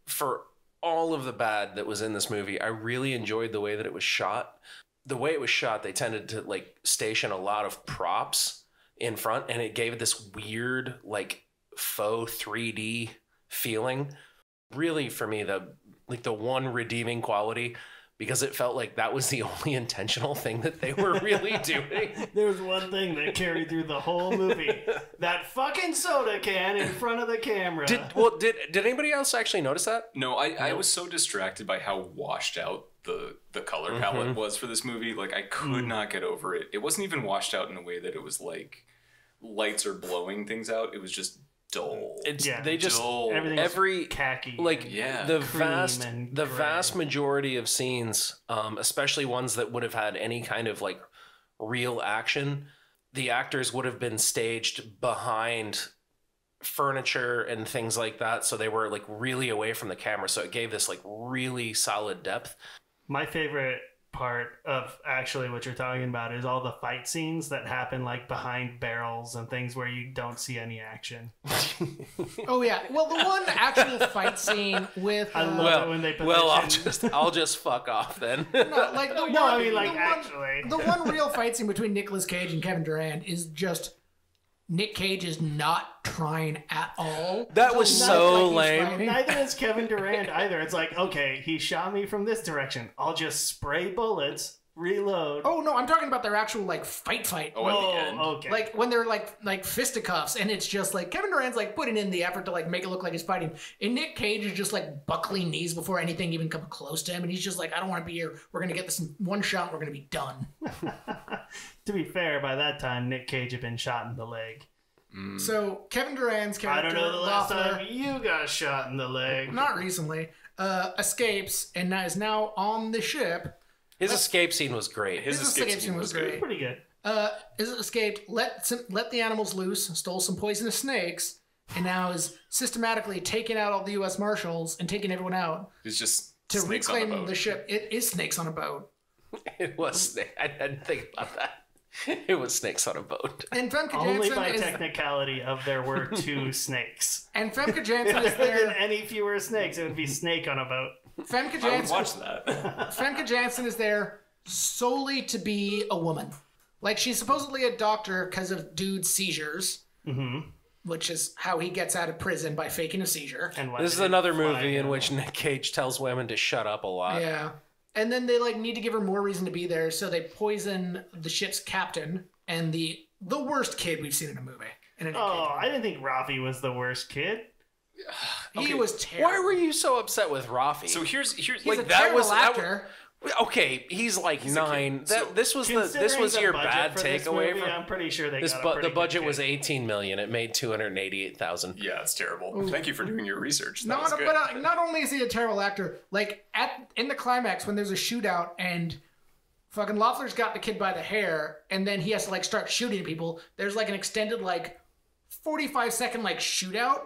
For all of the bad that was in this movie, I really enjoyed the way that it was shot. The way it was shot, they tended to like station a lot of props in front, and it gave it this weird like faux 3D feeling. Really, for me, the one redeeming quality, because it felt like that was the only intentional thing that they were really doing. There's one thing that carried through the whole movie. That fucking soda can in front of the camera. Did anybody else actually notice that? No, I was so distracted by how washed out the color palette was for this movie. Like, I could not get over it. It wasn't even washed out in a way that it was like lights are blowing things out. It was just dull. They just dull. Everything was khaki. like Yeah. the Cream and vast gray. majority of scenes, especially ones that would have had any kind of like real action, the actors would have been staged behind furniture and things like that, so they were like really away from the camera, so it gave this like really solid depth. My favorite part of actually what you're talking about is all the fight scenes that happen like behind barrels and things where you don't see any action. oh yeah. Well, the one actual fight scene with I love it when they position... I'll just fuck off then. no, like the No, one, I mean like the actually. one, the one real fight scene between Nicolas Cage and Kevin Durant is just Nic Cage is not trying at all. That was Not so he's lame. fighting. Neither is Kevin Durant either. It's like, okay, he shot me from this direction. I'll just spray bullets Reload. Oh no, I'm talking about their actual like fight. Oh, at the end. Okay. Like when they're like fisticuffs, and it's just like Kevin Durant's like putting in the effort to like make it look like he's fighting, and Nic Cage is just like buckling knees before anything even comes close to him, and he's just like, I don't want to be here. We're gonna get this in one shot. And we're gonna be done. To be fair, by that time Nic Cage had been shot in the leg. So Kevin Durant's character, I don't know the last Loeffler, time you got shot in the leg. not recently, escapes and is now on the ship. His escape scene was great. His escape scene was great. Pretty good. Is escaped, let the animals loose, stole some poisonous snakes, and now is systematically taking out all the U.S. Marshals and taking everyone out It's just to snakes on reclaim boat. the ship. It is snakes on a boat. It was. I didn't think about that. It was snakes on a boat. And Femke Only Janssen by is technicality of there were 2 snakes. and Femke Janssen If is there had been there. any fewer snakes, it would be snake on a boat. Femke I would Janssen. watch that. Femke Janssen is there solely to be a woman. Like she's supposedly a doctor because of dude's seizures, which is how he gets out of prison by faking a seizure. And This is another movie in which Nic Cage tells women to shut up a lot. Yeah. And then they like need to give her more reason to be there, so they poison the ship's captain and the worst kid we've seen in a movie. Oh, I didn't think Rafi was the worst kid. He was terrible. Why were you so upset with Rafi? So here's He's like, a that terrible was- that actor. okay, he's like 9. So, this was Considering your the budget bad for this takeaway movie, from I'm pretty sure they this. got a But pretty the budget good was kid. 18 million. It made 288,000. yeah, it's terrible. Thank you for doing your research. That Not, was good. but not only is he a terrible actor, like in the climax when there's a shootout and fucking Loeffler's got the kid by the hair, and then he has to like start shooting people. There's like an extended like 45-second like shootout,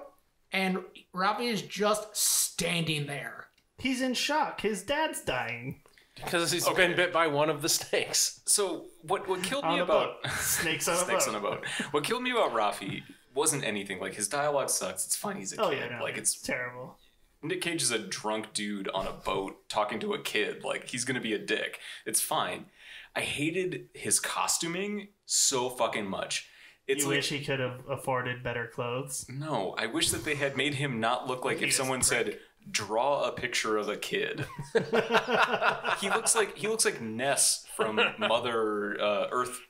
and Rafi is just standing there. He's in shock. His dad's dying. Because he's been bit by one of the snakes. So what killed On me a about boat. Snakes on a snakes boat. on a boat? What killed me about Rafi wasn't anything. Like his dialogue sucks. It's fine. He's a Oh kid. yeah, no, like it's it's terrible. Nic Cage is a drunk dude on a boat talking to a kid. Like he's gonna be a dick. It's fine. I hated his costuming so fucking much. It's You like, wish he could have afforded better clothes. no, I wish that they had made him not look like if He's someone said, draw a picture of a kid. he looks like Ness from Mother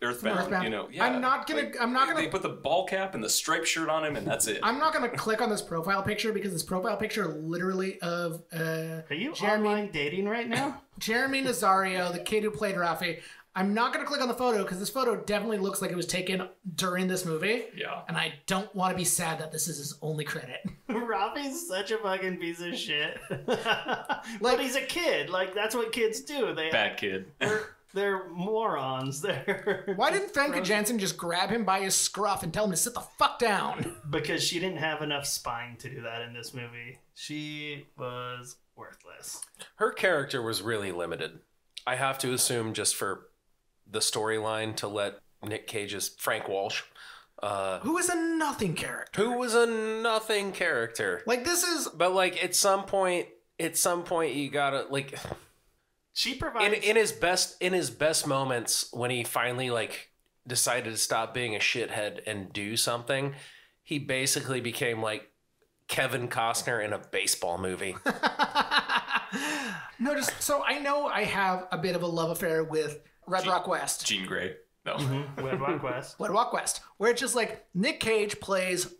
Earthbound. You know, yeah. I'm not gonna. They put the ball cap and the striped shirt on him, and that's it. I'm not gonna click on this profile picture because this profile picture literally of Are you Jeremy online dating right now? Jeremy Nazario, the kid who played Rafi. I'm not going to click on the photo because this photo definitely looks like it was taken during this movie. Yeah. And I don't want to be sad that this is his only credit. Rafi's such a fucking piece of shit. But he's a kid. Like, that's what kids do. Bad kid. They're morons. Why didn't Femke Janssen just grab him by his scruff and tell him to sit the fuck down? Because she didn't have enough spine to do that in this movie. She was worthless. Her character was really limited. I have to assume just for the storyline to let Nic Cage's Frank Walsh, Who is a nothing character. who was a nothing character. Like, this is... But like at some point you gotta like She provides... in his best moments when he finally like decided to stop being a shithead and do something, he basically became like Kevin Costner in a baseball movie. No, just... So I know I have a bit of a love affair with Red Rock West. Jean Grey. No. Red Rock West. Red Rock West. Where it's just like Nic Cage plays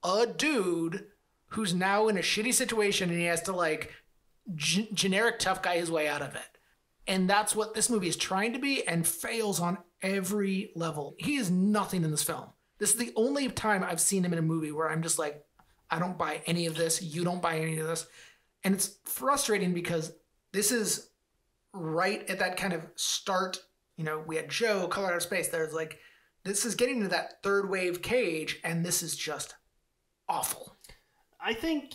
a dude who's now in a shitty situation and he has to like generic tough guy his way out of it. And that's what this movie is trying to be and fails on every level. He is nothing in this film. This is the only time I've seen him in a movie where I'm just like, I don't buy any of this. You don't buy any of this. And it's frustrating because this is right at that kind of start. You know, we had Joe, Color Out of Space. There's like, this is getting to that third wave Cage, and this is just awful. I think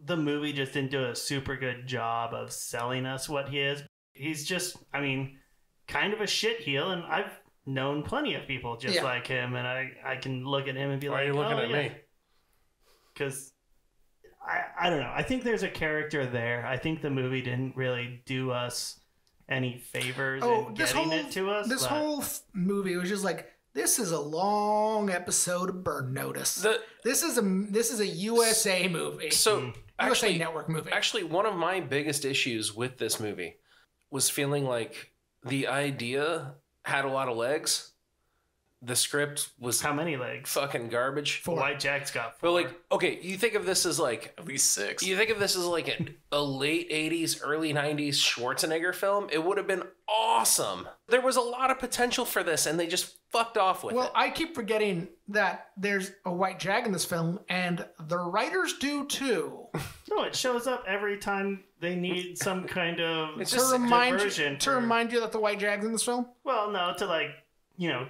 the movie just didn't do a super good job of selling us what he is. He's just, I mean, kind of a shit heel, and I've known plenty of people just like him, and I can look at him and be Why like, are you looking oh, at yeah. me? Because I don't know. I think there's a character there. I think the movie didn't really do us any favors in getting it to us. This whole movie was just like, this is a long episode of Burn Notice. This is a USA movie. So USA actually, Network movie. Actually, one of my biggest issues with this movie was feeling like the idea had a lot of legs. The script was How many legs? fucking garbage. White Jack's got 4. But like, okay, you think of this as like At least 6. you think of this as like a late 80s, early 90s Schwarzenegger film, it would have been awesome. There was a lot of potential for this, and they just fucked off with it. Well, I keep forgetting that there's a white jag in this film, and the writers do too. No, it shows up every time they need some kind of It's To just diversion. remind you that the white jag's in this film. Well, no, to like,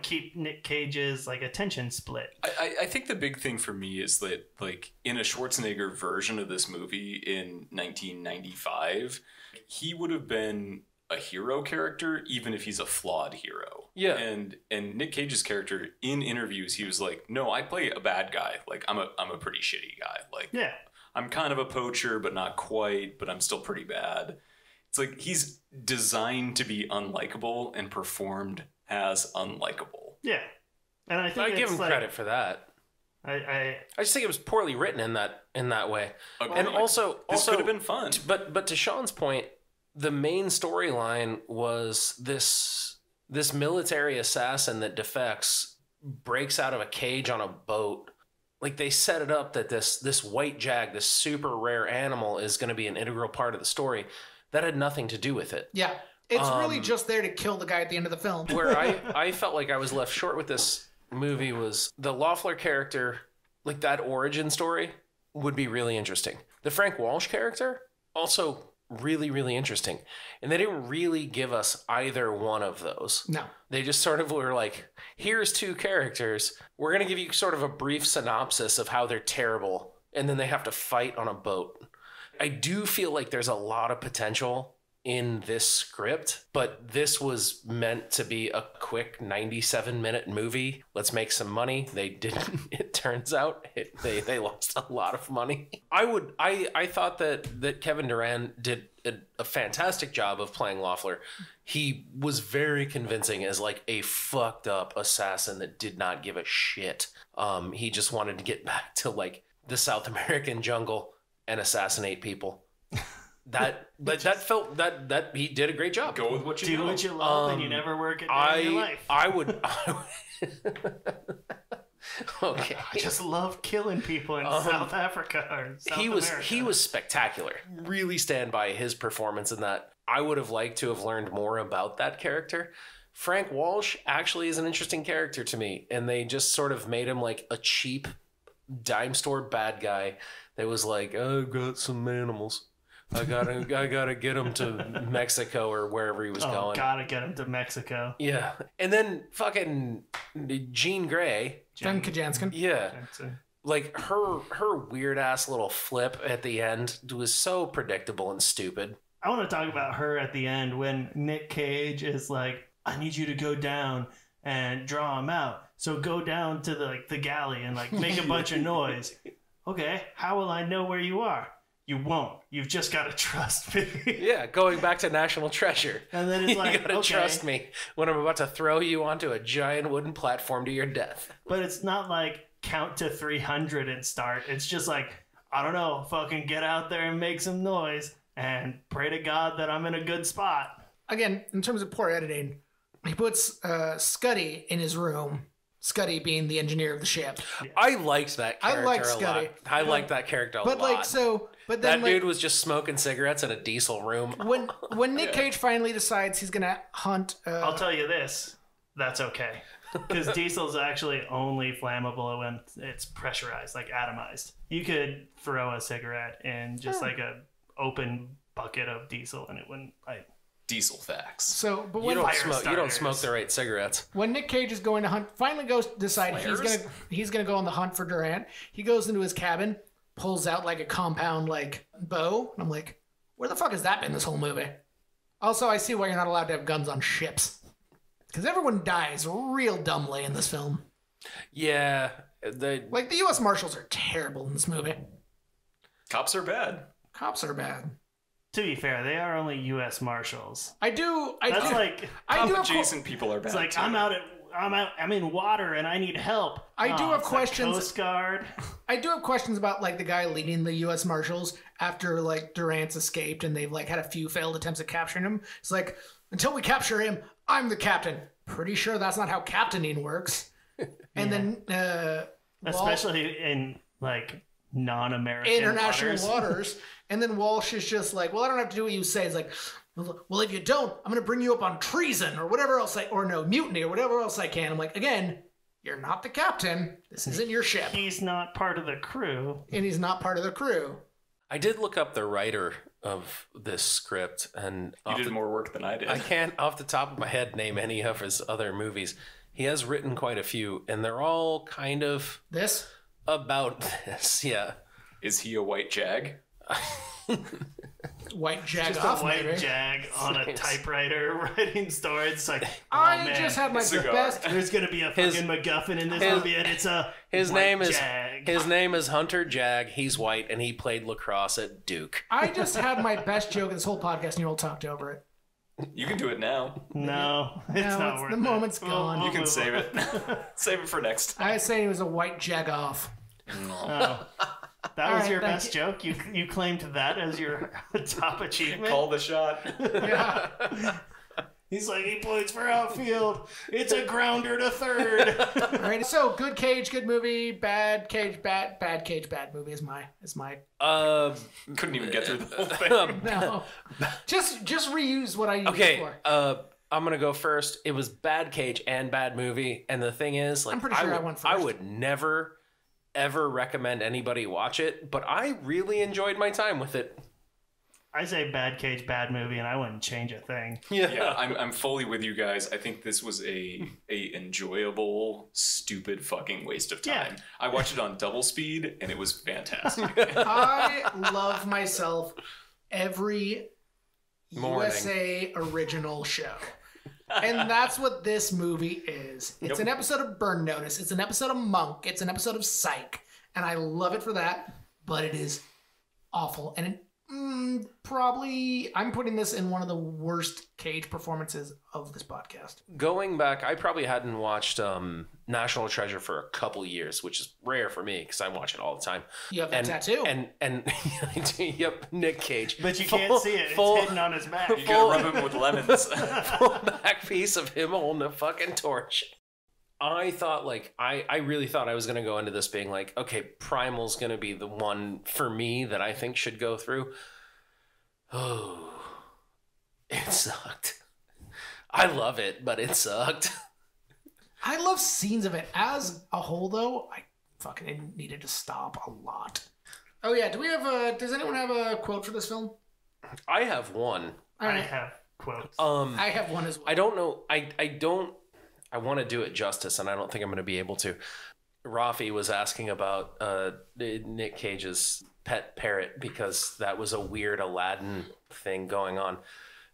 keep Nic Cage's like attention split. I think the big thing for me is that, like, in a Schwarzenegger version of this movie in 1995, he would have been a hero character even if he's a flawed hero. Yeah. And Nic Cage's character in interviews, he was like, "No, I play a bad guy. Like, I'm a pretty shitty guy. Like, Yeah. I'm kind of a poacher, but not quite, but I'm still pretty bad." It's like he's designed to be unlikable and performed as unlikable. Yeah. And I think I give it's him like, credit for that. I I just think it was poorly written in that way. Okay. And also This could have been fun. But to Sean's point, the main storyline was this military assassin that defects, breaks out of a cage on a boat. Like, they set it up that this white jag, this super rare animal, is going to be an integral part of the story. That had nothing to do with it. Yeah. It's really just there to kill the guy at the end of the film. Where I felt like I was left short with this movie was the Loeffler character, like that origin story would be really interesting. The Frank Walsh character, also really, really interesting. And they didn't really give us either one of those. No. They just sort of were like, here's 2 characters. We're going to give you sort of a brief synopsis of how they're terrible. And then they have to fight on a boat. I do feel like there's a lot of potential in this script, but this was meant to be a quick 97-minute movie. Let's make some money. They didn't. It turns out they lost a lot of money. I thought that Kevin Durant did a fantastic job of playing Loeffler. He was very convincing as like a fucked up assassin that did not give a shit. He just wanted to get back to like the South American jungle and assassinate people. That felt that he did a great job. Go with what you do know. what you love and you never work it day in your life. I would okay. I just love killing people in South Africa or South America. He was spectacular. Really stand by his performance in that. I would have liked to have learned more about that character. Frank Walsh actually is an interesting character to me, and they just sort of made him like a cheap dime store bad guy that was like, "Oh, I've got some animals. I gotta get him to Mexico or wherever he was going. Gotta get him to Mexico." Yeah, and then fucking Jean Grey, Jen Kajanskin. yeah, like her weird ass little flip at the end was so predictable and stupid. I want to talk about her at the end when Nic Cage is like, "I need you to go down and draw him out. So go down to the galley and like make a bunch of noise." Okay, how will I know where you are? You won't. You've just got to trust me. Yeah, going back to National Treasure. And then it's like, you gotta okay. trust me when I'm about to throw you onto a giant wooden platform to your death. But it's not like count to 300 and start. It's just like, I don't know, fucking get out there and make some noise and pray to God that I'm in a good spot. Again, in terms of poor editing, he puts Scuddy in his room. Scuddy being the engineer of the ship. I liked that character I liked a Scuddy. lot. I liked that character a lot. But then that like, dude was just smoking cigarettes in a diesel room. when Nic Cage finally decides he's gonna hunt, I'll tell you this, that's okay. Because diesel's actually only flammable when it's pressurized, like atomized. You could throw a cigarette in just like a open bucket of diesel and it wouldn't like Diesel facts. so but You when don't smoke the right cigarettes. when Nic Cage is going to hunt, finally goes decide he's gonna go on the hunt for Durant. He goes into his cabin, pulls out like a compound like bow, and I'm like, where the fuck has that been this whole movie? Also, I see why you're not allowed to have guns on ships, because everyone dies real dumbly in this film. Yeah, The U.S. Marshals are terrible in this movie. Cops are bad. Cops are bad. To be fair, they are only U.S. Marshals. I do Adjacent people are bad. It's like too. I'm in water and I need help. I do have it's questions. The Coast Guard. I do have questions about like the guy leading the U.S. Marshals after like Durant's escaped and they've like had a few failed attempts at capturing him. It's like, until we capture him, I'm the captain. Pretty sure that's not how captaining works. And then especially in like non-American international waters. And then Walsh is just like, well, I don't have to do what you say. It's like, well, if you don't, I'm going to bring you up on treason or whatever else mutiny or whatever else I can. I'm like, again, you're not the captain. This isn't your ship. He's not part of the crew. And he's not part of the crew. I did look up the writer of this script, and you did more work than I did. I can't, off the top of my head, name any of his other movies. He has written quite a few, and they're all kind of this about this. Yeah. Is he a white jag? White jag just off, a white maybe. jag on a typewriter writing stories. It's like, I just had my best. There's gonna be a fucking MacGuffin in this movie, and it's a his white name is jag. His name is Hunter Jag. He's white, and he played lacrosse at Duke. I just had my best joke in this whole podcast, and you all talked over it. You can do it now. No, it's not worth the it. moment's gone. You can save it. Save it for next time. I say he was a white jag off. Oh. That was your best joke? You claimed that as your top achievement? Call the shot. Yeah. He's like, he points for outfield. It's a grounder to third. All right. So good Cage, good movie. Bad Cage, bad Cage, bad movie is my. Couldn't even get through the whole thing. No. Just reuse what I used before. I'm gonna go first. It was Bad Cage and Bad Movie, and the thing is, like, I'm pretty sure I went first. I would never ever recommend anybody watch it, but I really enjoyed my time with it. I say Bad Cage, bad movie, and I wouldn't change a thing. Yeah, I'm fully with you guys. I think this was a enjoyable, stupid fucking waste of time. Yeah. I watched it on double speed, and it was fantastic. I love myself every Morning. USA original show. And that's what this movie is. It's an episode of Burn Notice. It's an episode of Monk. It's an episode of Psych. And I love it for that. But it is awful. And probably, I'm putting this in one of the worst Cage performances of this podcast. Going back, I probably hadn't watched National Treasure for a couple years, which is rare for me because I watch it all the time. You have that tattoo. And yep, Nic Cage. But you can't see it. It's hidden on his back. You gotta rub him with lemons. Full back piece of him holding a fucking torch. I thought, like, I really thought I was going to go into this being like, okay, Primal's going to be the one for me that I think should go through. Oh, it sucked. I love it, but it sucked. I love scenes of it. As a whole, though, I fucking needed to stop a lot. Oh, yeah. Does anyone have a quote for this film? I have one. I have quotes. I have one as well. I don't know. I want to do it justice, and I don't think I'm going to be able to. Rafi was asking about Nic Cage's pet parrot because that was a weird Aladdin thing going on.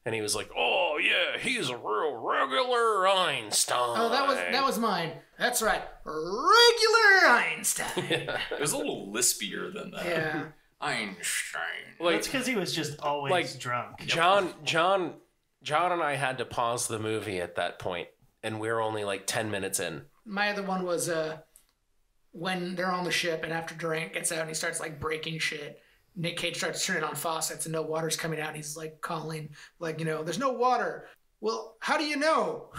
And he was like, oh, yeah, he's a real regular Einstein. Oh, that was mine. That's right. Regular Einstein. Yeah. It was a little lispier than that. Yeah. Einstein. That's because he was just always drunk. John and I had to pause the movie at that point, and we were only like 10 minutes in. My other one was when they're on the ship and after Durant gets out and he starts like breaking shit. Nic Cage starts turning on faucets and no water's coming out. And he's like calling, like, there's no water. Well, how do you know?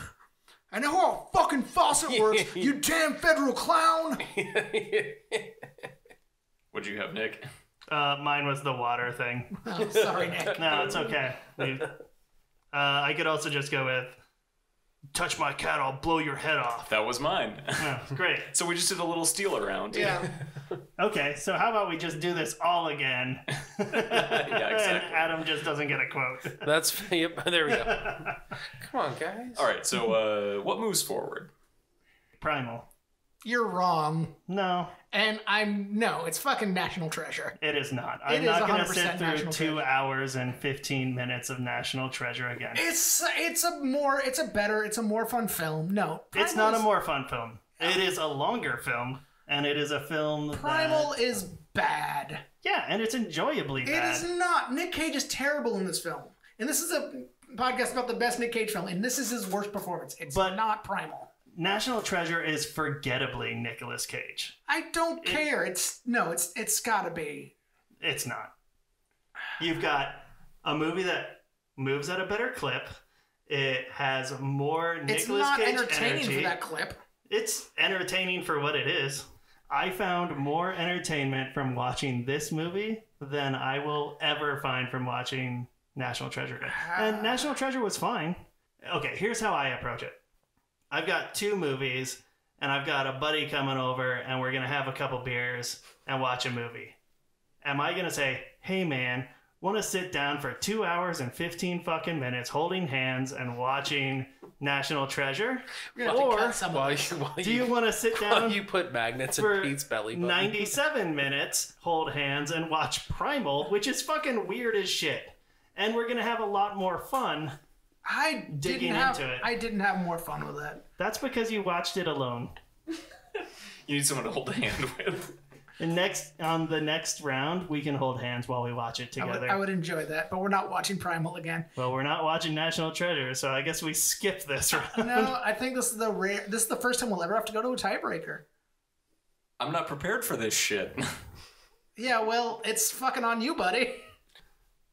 I know how a fucking faucet works, you damn federal clown. What'd you have, Nick? Mine was the water thing. Oh, sorry, Nick. No, it's okay. I could also just go with, touch my cat, I'll blow your head off. That was mine. Oh, great. So we just did a little steal around. Yeah. Okay, so how about we just do this all again? Yeah, exactly. And Adam just doesn't get a quote. Yep, there we go. Come on, guys. All right, so what moves forward? Primal. You're wrong. No. And it's fucking National Treasure. It is not. I'm not going to sit through 2 hours and 15 minutes of National Treasure again. It's a more fun film. No. It's not a more fun film. It is a longer film, and it is a film Primal is bad. Yeah, and it's enjoyably bad. It is not. Nic Cage is terrible in this film. And this is a podcast about the best Nic Cage film, and this is his worst performance. It's not Primal. National Treasure is forgettably Nicolas Cage. I don't care. It's gotta be. It's not. You've got a movie that moves at a better clip. It has more It's Nicolas not Cage entertaining energy. for that clip. It's entertaining for what it is. I found more entertainment from watching this movie than I will ever find from watching National Treasure. And National Treasure was fine. Okay, here's how I approach it. I've got 2 movies, and I've got a buddy coming over, and we're going to have a couple beers and watch a movie. Am I going to say, hey man, want to sit down for 2 hours and 15 fucking minutes holding hands and watching National Treasure? Or do you want to sit down you put magnets in for Pete's belly button? 97 minutes, hold hands, and watch Primal, which is fucking weird as shit. And we're going to have a lot more fun digging into it. I didn't have more fun with that. That's because you watched it alone. You need someone to hold a hand with. And on the next round, we can hold hands while we watch it together. I would enjoy that, but we're not watching Primal again. Well, we're not watching National Treasure, so I guess we skip this round. No, I think this is the first time we'll ever have to go to a tiebreaker. I'm not prepared for this shit. Yeah, well, it's fucking on you, buddy.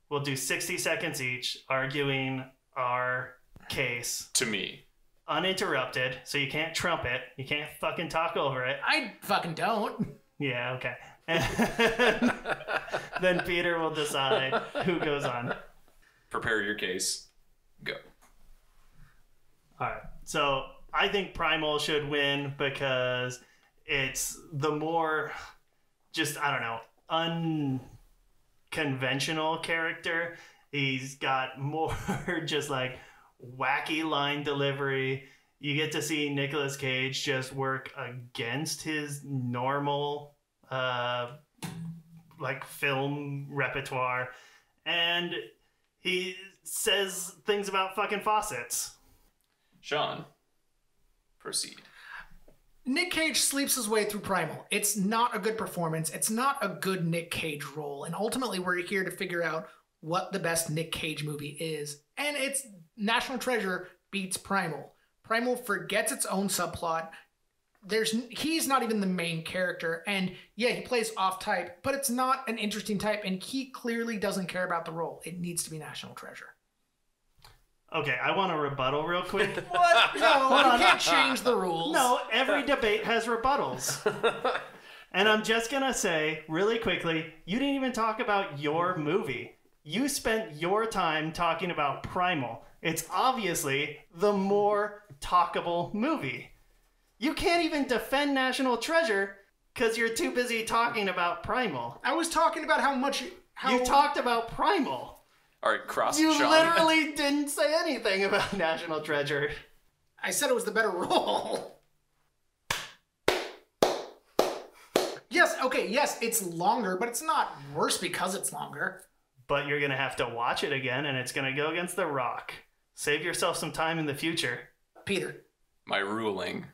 We'll do 60 seconds each, arguing our case. To me. Uninterrupted, so you can't trumpet. You can't fucking talk over it. I fucking don't. Yeah, okay. And then Peter will decide who goes on. Prepare your case. Go. All right. So I think Primal should win because it's the more just, I don't know, unconventional character. He's got more just like wacky line delivery. You get to see Nicolas Cage just work against his normal like film repertoire, and he says things about fucking faucets. Sean, proceed. Nic Cage sleeps his way through Primal. It's not a good performance. It's not a good Nic Cage role. And ultimately, we're here to figure out what the best Nic Cage movie is. And it's National Treasure beats Primal. Primal forgets its own subplot. He's not even the main character. And yeah, he plays off type, but it's not an interesting type. And he clearly doesn't care about the role. It needs to be National Treasure. Okay, I want a rebuttal real quick. What? No, you can't change the rules. No, every debate has rebuttals. And I'm just going to say, really quickly, you didn't even talk about your movie. You spent your time talking about Primal. It's obviously the more talkable movie. You can't even defend National Treasure because you're too busy talking about Primal. I was talking about You talked about Primal. All right, cross You Sean. literally didn't say anything about National Treasure. I said it was the better role. Yes, it's longer, but it's not worse because it's longer. But you're going to have to watch it again, and it's going to go against The Rock. Save yourself some time in the future. Peter. My ruling,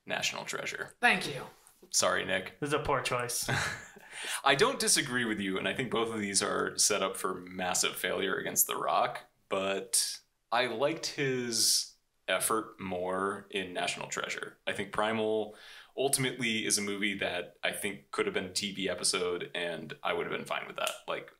National Treasure. Thank you. Sorry, Nick. This is a poor choice. I don't disagree with you, and I think both of these are set up for massive failure against The Rock, but I liked his effort more in National Treasure. I think Primal ultimately is a movie that I think could have been a TV episode, and I would have been fine with that. Like,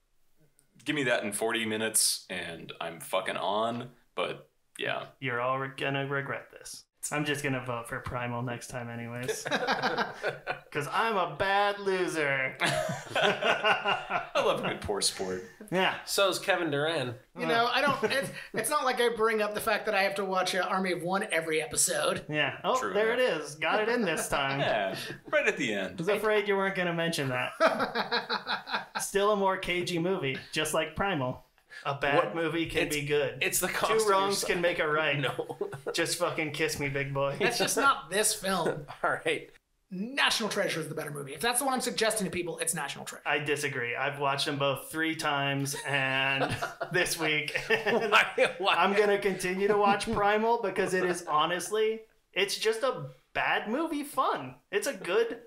give me that in 40 minutes, and I'm fucking on, but yeah. You're all gonna regret this. I'm just gonna vote for Primal next time anyways. Because I'm a bad loser. I love a good poor sport. Yeah. So is Kevin Durant. You know, it's not like I bring up the fact that I have to watch Army of One every episode. Yeah. Oh, True there enough. it is. Got it in this time. Yeah, right at the I end. was afraid you weren't gonna mention that. Still a more cagey movie, just like Primal. A bad movie can be good. It's the cost Two wrongs can make a right. No. Just fucking kiss me, big boy. That's just not this film. All right. National Treasure is the better movie. If that's the one I'm suggesting to people, it's National Treasure. I disagree. I've watched them both 3 times, and this week Why? I'm gonna continue to watch Primal because it is honestly, it's just a bad movie fun. It's a good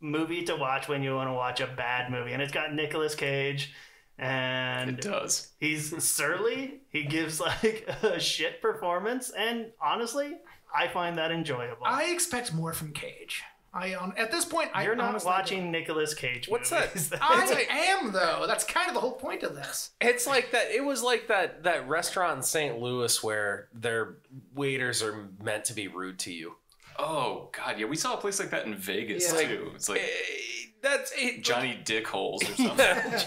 movie to watch when you want to watch a bad movie, and it's got Nicolas Cage. And It does. he's surly. He gives like a shit performance, and honestly, I find that enjoyable. I expect more from Cage. At this point, You're not honestly watching Nicolas Cage What's movies. that? I am though. That's kind of the whole point of this. It's like that. It was like that restaurant in St. Louis where their waiters are meant to be rude to you. Oh God, yeah, we saw a place like that in Vegas Yeah. too. It's like That's it. Johnny Dickholes or something.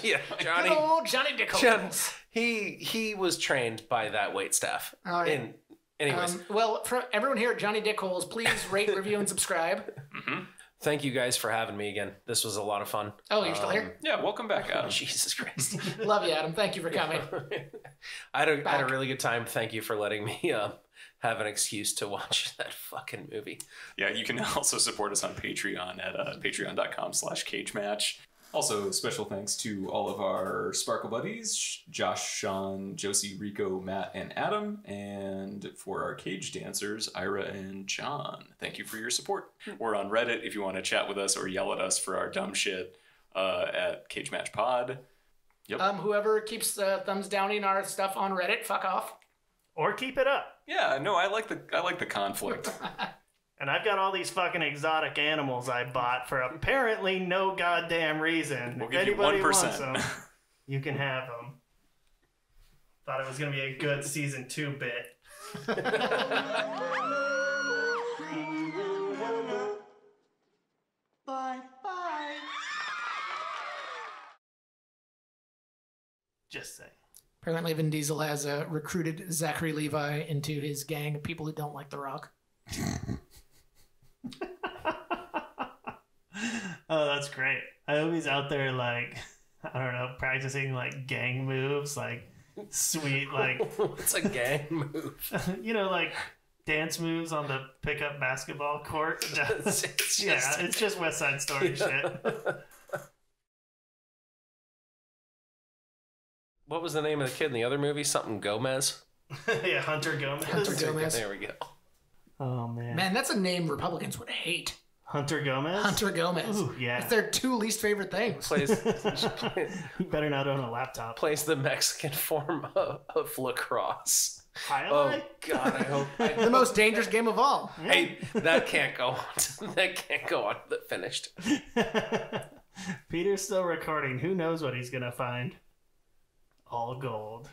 Yeah, Good old Johnny Dickholes. He was trained by that wait staff. Oh, yeah. Anyways, Well, for everyone here at Johnny Dickholes, please rate, review, and subscribe. thank you guys for having me again. This was a lot of fun. Oh, you're still here? Yeah, welcome back, Adam. Jesus Christ. Love you, Adam. Thank you for coming. I had a really good time. Thank you for letting me have an excuse to watch that fucking movie. Yeah, you can also support us on Patreon at patreon.com/cagematch. Also, special thanks to all of our Sparkle buddies, Josh, Sean, Josie, Rico, Matt, and Adam. And for our cage dancers, Ira and John. Thank you for your support. We're on Reddit if you want to chat with us or yell at us for our dumb shit at Cage Match Pod. Yep. Whoever keeps thumbs downing our stuff on Reddit, fuck off. Or keep it up. Yeah, no, I like the conflict. And I've got all these fucking exotic animals I bought for apparently no goddamn reason. We'll If give you anybody 1%. wants them, you can have them. Thought it was going to be a good season 2 bit. Bye. Just saying. Apparently, Vin Diesel has recruited Zachary Levi into his gang of people who don't like The Rock. Oh, that's great. I hope he's out there, like, I don't know, practicing, like, gang moves, like, sweet, like, What's a gang move? you know, like, dance moves on the pickup basketball court. It's just West Side Story shit. What was the name of the kid in the other movie? Something Gomez? Yeah, Hunter Gomez. Hunter Gomez. There we go. Oh, man. Man, that's a name Republicans would hate. Hunter Gomez? Hunter Gomez. Ooh, yeah. It's their 2 least favorite things. You better not own a laptop. Plays the Mexican form of lacrosse. Highlight? Oh God, I hope. The most dangerous game of all. Hey, that can't go on. That can't go on. That finished. Peter's still recording. Who knows what he's going to find? All gold.